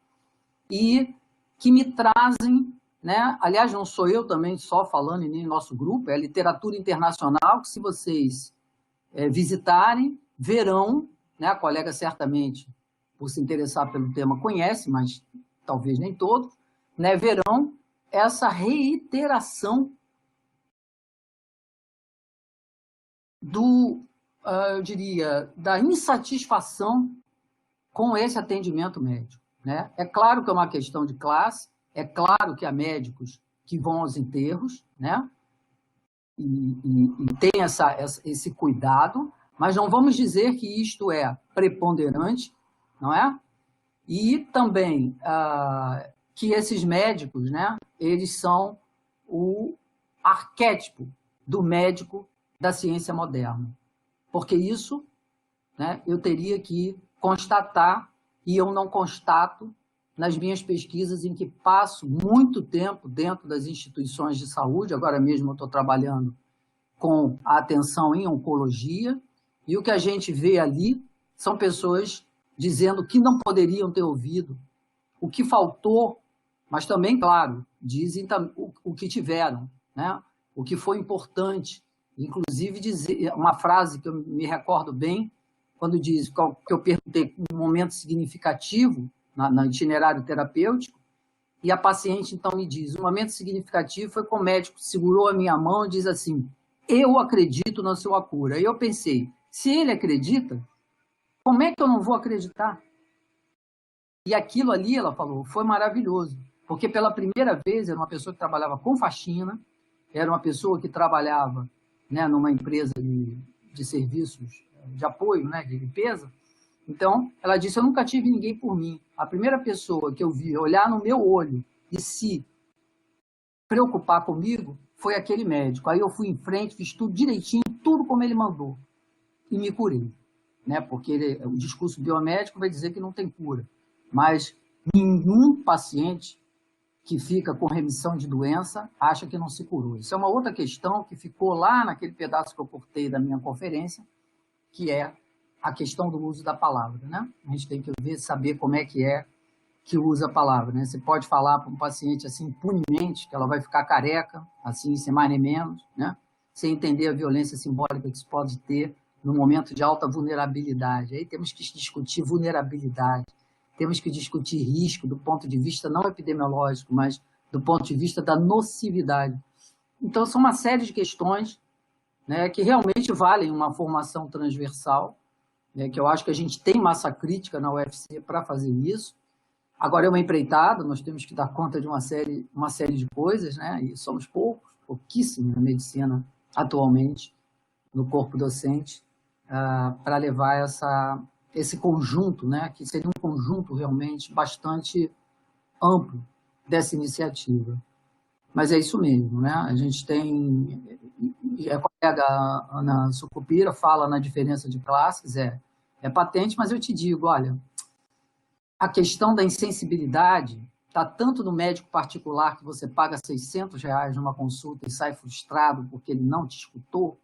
e que me trazem, né, aliás, não sou eu também só falando em nosso grupo, é a literatura internacional, que se vocês visitarem, verão, né, a colega certamente por se interessar pelo tema, conhece, mas talvez nem todos, né, verão essa reiteração eu diria, da insatisfação com esse atendimento médico, né? É claro que é uma questão de classe, é claro que há médicos que vão aos enterros, né? E tem esse cuidado, mas não vamos dizer que isto é preponderante, não é? E também que esses médicos, né, eles são o arquétipo do médico da ciência moderna. Porque isso, né, eu teria que constatar, e eu não constato nas minhas pesquisas em que passo muito tempo dentro das instituições de saúde. Agora mesmo eu estou trabalhando com a atenção em oncologia, e o que a gente vê ali são pessoas dizendo que não poderiam ter ouvido, o que faltou, mas também, claro, dizem o que tiveram, né? O que foi importante. Inclusive, dizer uma frase que eu me recordo bem, quando diz que eu perguntei um momento significativo no itinerário terapêutico, e a paciente, então, me diz, um momento significativo foi quando o médico segurou a minha mão e diz assim, eu acredito na sua cura. Aí eu pensei, se ele acredita, como é que eu não vou acreditar? E aquilo ali, ela falou, foi maravilhoso, porque pela primeira vez era uma pessoa que trabalhava com faxina, era uma pessoa que trabalhava, né, numa empresa de serviços de apoio, né, de limpeza. Então, ela disse, eu nunca tive ninguém por mim. A primeira pessoa que eu vi olhar no meu olho e se preocupar comigo foi aquele médico. Aí eu fui em frente, fiz tudo direitinho, tudo como ele mandou, e me curei. Né? Porque o discurso biomédico vai dizer que não tem cura. Mas nenhum paciente que fica com remissão de doença acha que não se curou. Isso é uma outra questão que ficou lá naquele pedaço que eu cortei da minha conferência, que é a questão do uso da palavra, né? A gente tem que saber como é que usa a palavra, né? Você pode falar para um paciente assim impunemente que ela vai ficar careca, assim, sem mais nem menos, né? Sem entender a violência simbólica que isso pode ter no momento de alta vulnerabilidade. Aí temos que discutir vulnerabilidade, temos que discutir risco do ponto de vista não epidemiológico, mas do ponto de vista da nocividade. Então, são uma série de questões, né, que realmente valem uma formação transversal, né, que eu acho que a gente tem massa crítica na UFC para fazer isso. Agora é uma empreitada, nós temos que dar conta de uma série de coisas, né, e somos pouquíssimos na medicina atualmente, no corpo docente, para levar esse conjunto, né, que seria um conjunto realmente bastante amplo dessa iniciativa. Mas é isso mesmo, né? A gente tem... A colega Ana Sucupira fala na diferença de classes, é patente, mas eu te digo, olha, a questão da insensibilidade está tanto no médico particular que você paga R$600 numa consulta e sai frustrado porque ele não te escutou,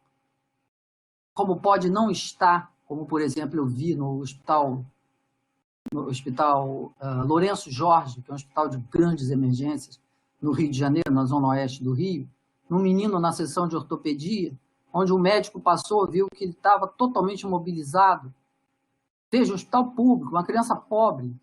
como pode não estar, como, por exemplo, eu vi no hospital Lourenço Jorge, que é um hospital de grandes emergências, no Rio de Janeiro, na zona oeste do Rio, um menino na sessão de ortopedia, onde o médico passou, viu que ele estava totalmente imobilizado. Veja, um hospital público, uma criança pobre,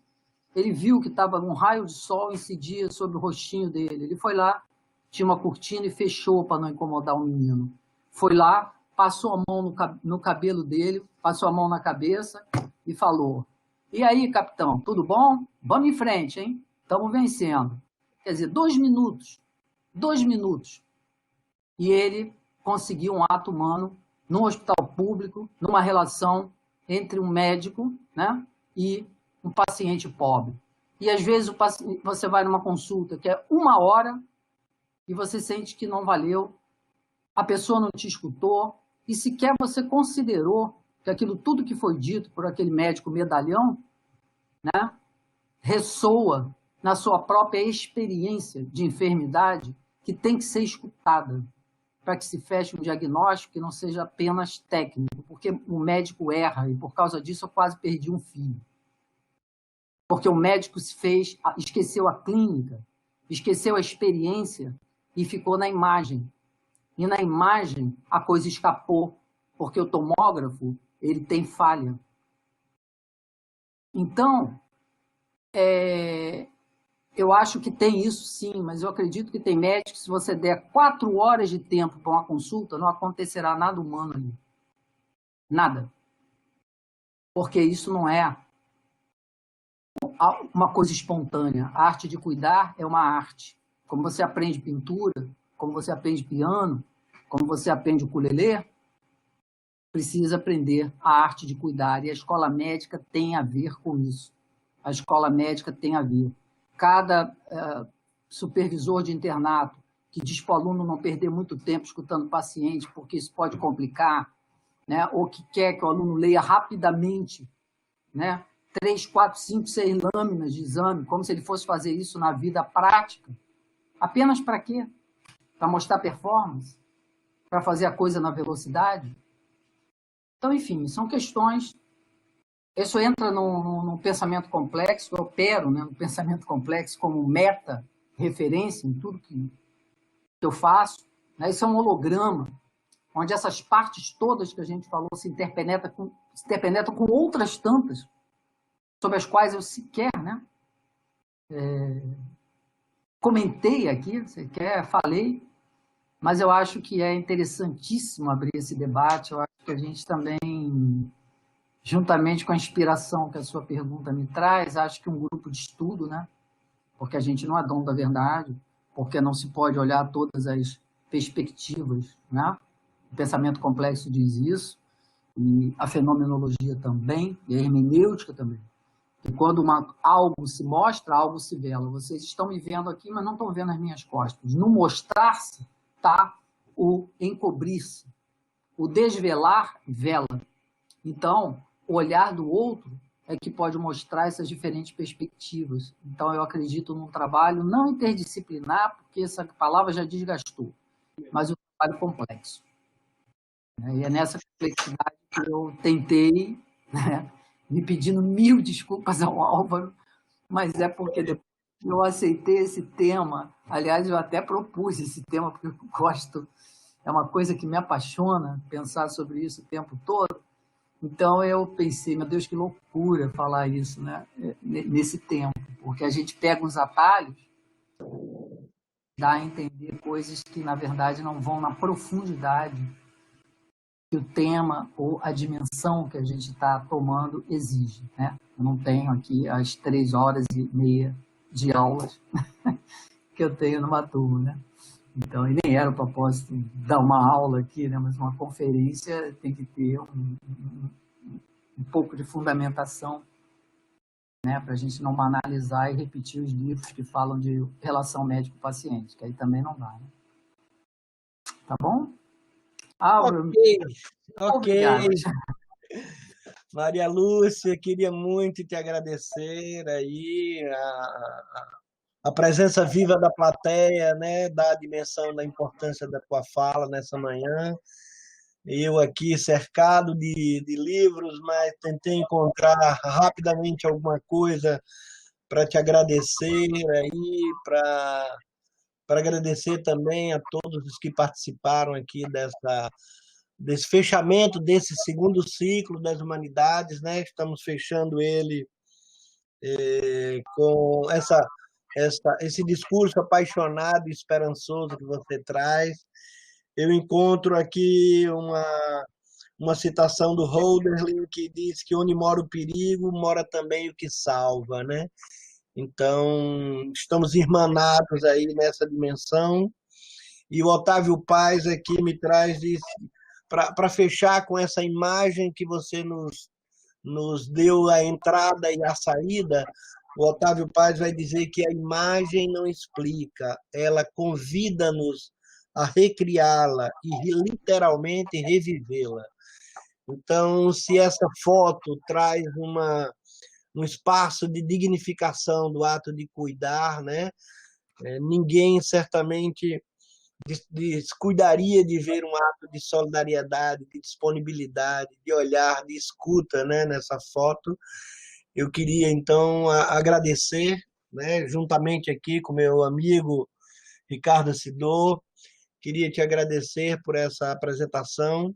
ele viu que estava um raio de sol incidia sobre o rostinho dele. Ele foi lá, tinha uma cortina e fechou para não incomodar o menino. Foi lá, passou a mão no cabelo dele, passou a mão na cabeça e falou, e aí, capitão, tudo bom? Vamos em frente, hein? Estamos vencendo. Quer dizer, 2 minutos. E ele conseguiu um ato humano num hospital público, numa relação entre um médico, né, e um paciente pobre. E, às vezes, você vai numa consulta que é 1 hora e você sente que não valeu, a pessoa não te escutou e sequer você considerou que aquilo tudo que foi dito por aquele médico medalhão, né, ressoa na sua própria experiência de enfermidade, que tem que ser escutada para que se feche um diagnóstico que não seja apenas técnico, porque o médico erra e, por causa disso, eu quase perdi um filho. Porque o médico esqueceu a clínica, esqueceu a experiência e ficou na imagem. E na imagem a coisa escapou, porque o tomógrafo ele tem falha. Então, eu acho que tem isso sim, mas eu acredito que tem médicos, se você der 4 horas de tempo para uma consulta, não acontecerá nada humano ali. Nada. Porque isso não é uma coisa espontânea. A arte de cuidar é uma arte. Como você aprende pintura, como você aprende piano, como você aprende ukulele, precisa aprender a arte de cuidar. E a escola médica tem a ver com isso. A escola médica tem a ver. Cada supervisor de internato que diz para o aluno não perder muito tempo escutando o paciente, porque isso pode complicar, né? Ou que quer que o aluno leia rapidamente, né? 3, 4, 5, 6 lâminas de exame, como se ele fosse fazer isso na vida prática. Apenas para quê? Para mostrar performance? Para fazer a coisa na velocidade? Então, enfim, são questões. Isso entra num pensamento complexo, eu opero, né, no pensamento complexo como meta, referência em tudo que eu faço. Né? Isso é um holograma, onde essas partes todas que a gente falou se interpenetram com outras tantas, sobre as quais eu sequer, né, comentei aqui, sequer falei, mas eu acho que é interessantíssimo abrir esse debate. Eu acho que a gente também, juntamente com a inspiração que a sua pergunta me traz, acho que um grupo de estudo, né, porque a gente não é dono da verdade, porque não se pode olhar todas as perspectivas, né? O pensamento complexo diz isso, e a fenomenologia também, e a hermenêutica também. E quando algo se mostra, algo se vela. Vocês estão me vendo aqui, mas não estão vendo as minhas costas. No mostrar-se está o encobrir-se. O desvelar vela. Então, o olhar do outro é que pode mostrar essas diferentes perspectivas. Então, eu acredito num trabalho não interdisciplinar, porque essa palavra já desgastou, mas um trabalho complexo. E é nessa complexidade que eu tentei, né, me pedindo 1000 desculpas ao Álvaro, mas é porque depois eu aceitei esse tema. Aliás, eu até propus esse tema, porque eu gosto, é uma coisa que me apaixona, pensar sobre isso o tempo todo. Então, eu pensei, meu Deus, que loucura falar isso, né, nesse tempo, porque a gente pega uns atalhos, dá a entender coisas que, na verdade, não vão na profundidade que o tema ou a dimensão que a gente está tomando exige, né? Eu não tenho aqui as 3h30 de aulas que eu tenho numa turma, né? Então, e nem era o propósito dar uma aula aqui, né? Mas uma conferência tem que ter um pouco de fundamentação, né? Para a gente não banalizar e repetir os livros que falam de relação médico-paciente, que aí também não dá, né? Tá bom? Ok. Maria Lúcia, queria muito te agradecer aí a presença viva da plateia, né, da dimensão da importância da tua fala nessa manhã. Eu aqui cercado de livros, mas tentei encontrar rapidamente alguma coisa para te agradecer aí, para agradecer também a todos os que participaram aqui desse fechamento desse segundo ciclo das humanidades, né? Estamos fechando ele com esse discurso apaixonado e esperançoso que você traz. Eu encontro aqui uma citação do Hölderlin que diz que onde mora o perigo, mora também o que salva, né? Então, estamos irmanados aí nessa dimensão. E o Otávio Paz aqui me traz para fechar com essa imagem que você nos deu a entrada e a saída. O Otávio Paz vai dizer que a imagem não explica, ela convida-nos a recriá-la e literalmente revivê-la. Então, se essa foto traz um espaço de dignificação do ato de cuidar, né? Ninguém certamente descuidaria de ver um ato de solidariedade, de disponibilidade, de olhar, de escuta, né, nessa foto. Eu queria, então, agradecer, né, juntamente aqui com meu amigo Ricardo Sidor, queria te agradecer por essa apresentação.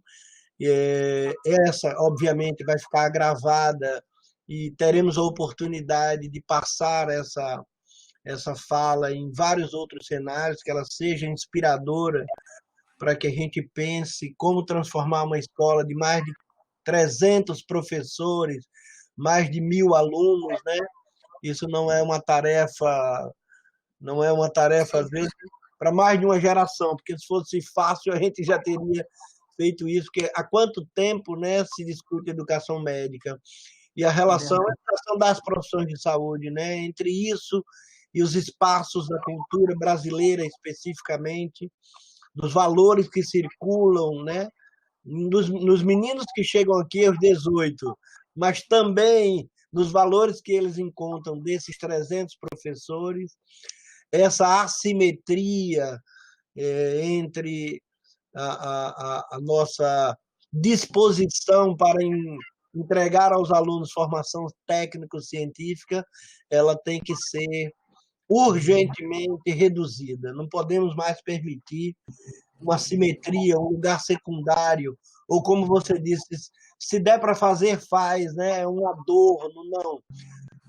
Essa, obviamente, vai ficar gravada e teremos a oportunidade de passar essa fala em vários outros cenários, que ela seja inspiradora para que a gente pense como transformar uma escola de mais de 300 professores, mais de 1.000 alunos, né? Isso não é uma tarefa às vezes para mais de uma geração, porque se fosse fácil a gente já teria feito isso, porque há quanto tempo, né, se discute educação médica e a relação, a relação das profissões de saúde, né, entre isso e os espaços da cultura brasileira especificamente, dos valores que circulam, né, nos meninos que chegam aqui aos 18, mas também nos valores que eles encontram desses 300 professores, essa assimetria entre a nossa disposição para entregar aos alunos formação técnico-científica, ela tem que ser urgentemente reduzida. Não podemos mais permitir uma simetria, um lugar secundário, ou como você disse, se der para fazer, faz, né? É um adorno, não.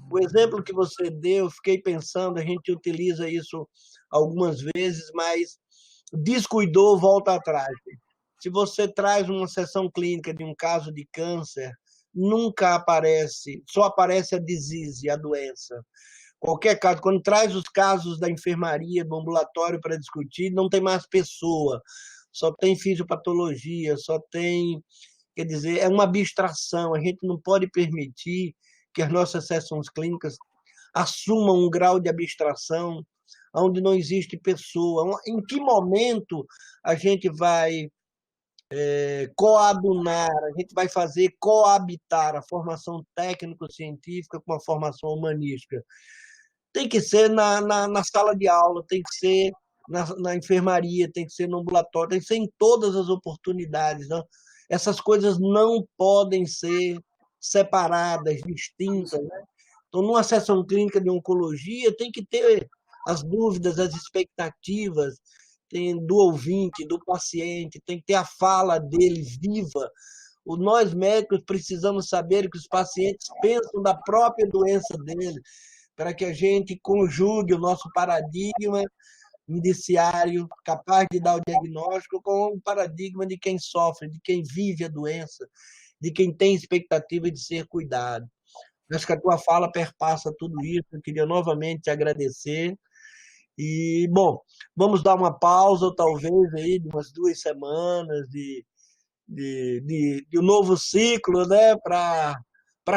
O exemplo que você deu, fiquei pensando, a gente utiliza isso algumas vezes, mas descuidou, volta atrás. Se você traz uma sessão clínica de um caso de câncer, nunca aparece, só aparece a disease, a doença. Qualquer caso, quando traz os casos da enfermaria, do ambulatório para discutir, não tem mais pessoa, só tem fisiopatologia, só tem. Quer dizer, é uma abstração, a gente não pode permitir que as nossas sessões clínicas assumam um grau de abstração onde não existe pessoa. Em que momento a gente vai coadunar, a gente vai fazer coabitar a formação técnico-científica com a formação humanística? Tem que ser na sala de aula, tem que ser na enfermaria, tem que ser no ambulatório, tem que ser em todas as oportunidades. Não? Essas coisas não podem ser separadas, distintas. Né? Então, numa sessão clínica de oncologia, tem que ter as dúvidas, as expectativas do ouvinte, do paciente, tem que ter a fala dele viva. Nós médicos precisamos saber o que os pacientes pensam da própria doença dele, para que a gente conjugue o nosso paradigma indiciário, capaz de dar o diagnóstico, com o paradigma de quem sofre, de quem vive a doença, de quem tem expectativa de ser cuidado. Acho que a tua fala perpassa tudo isso. Eu queria novamente te agradecer. E, bom, vamos dar uma pausa, talvez, aí, de umas 2 semanas, de um novo ciclo, né, para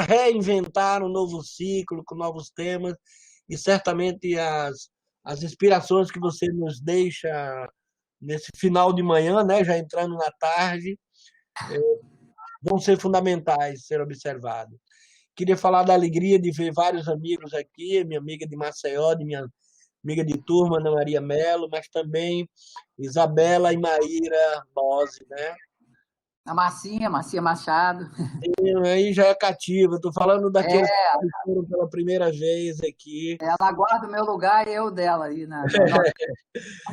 reinventar um novo ciclo com novos temas, e certamente as inspirações que você nos deixa nesse final de manhã, né, já entrando na tarde, vão ser fundamentais ser observados. Queria falar da alegria de ver vários amigos aqui, minha amiga de Maceió, minha amiga de turma, Ana Maria Mello, mas também Isabela e Maíra Bose, né? A Marcia Machado. Aí já é cativa. Estou falando daqueles que foram pela primeira vez aqui. Ela guarda o meu lugar e eu dela aí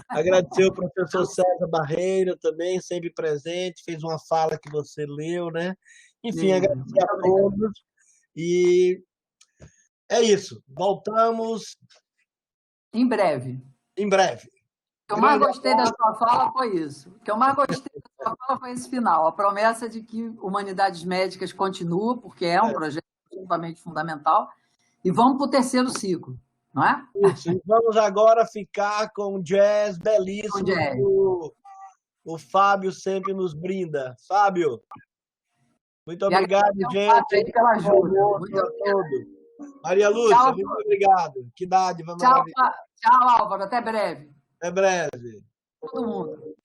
Agradecer ao professor César Barreiro também, sempre presente, fez uma fala que você leu, né? Enfim, agradecer a todos. E é isso. Voltamos em breve. em breve. O que eu mais gostei da sua fala foi isso. O que eu mais gostei da sua fala foi esse final, a promessa de que Humanidades Médicas continua, porque é um projeto absolutamente fundamental, e vamos para o terceiro ciclo, não é? Isso. E vamos agora ficar com o jazz belíssimo que o Fábio sempre nos brinda. Fábio, muito obrigado, gente. Pela ajuda. Muito a todos. Maria Lúcia, tchau, muito obrigado. Que dádiva maravilhosa. Tchau, Álvaro. Até breve. Até breve. Todo mundo.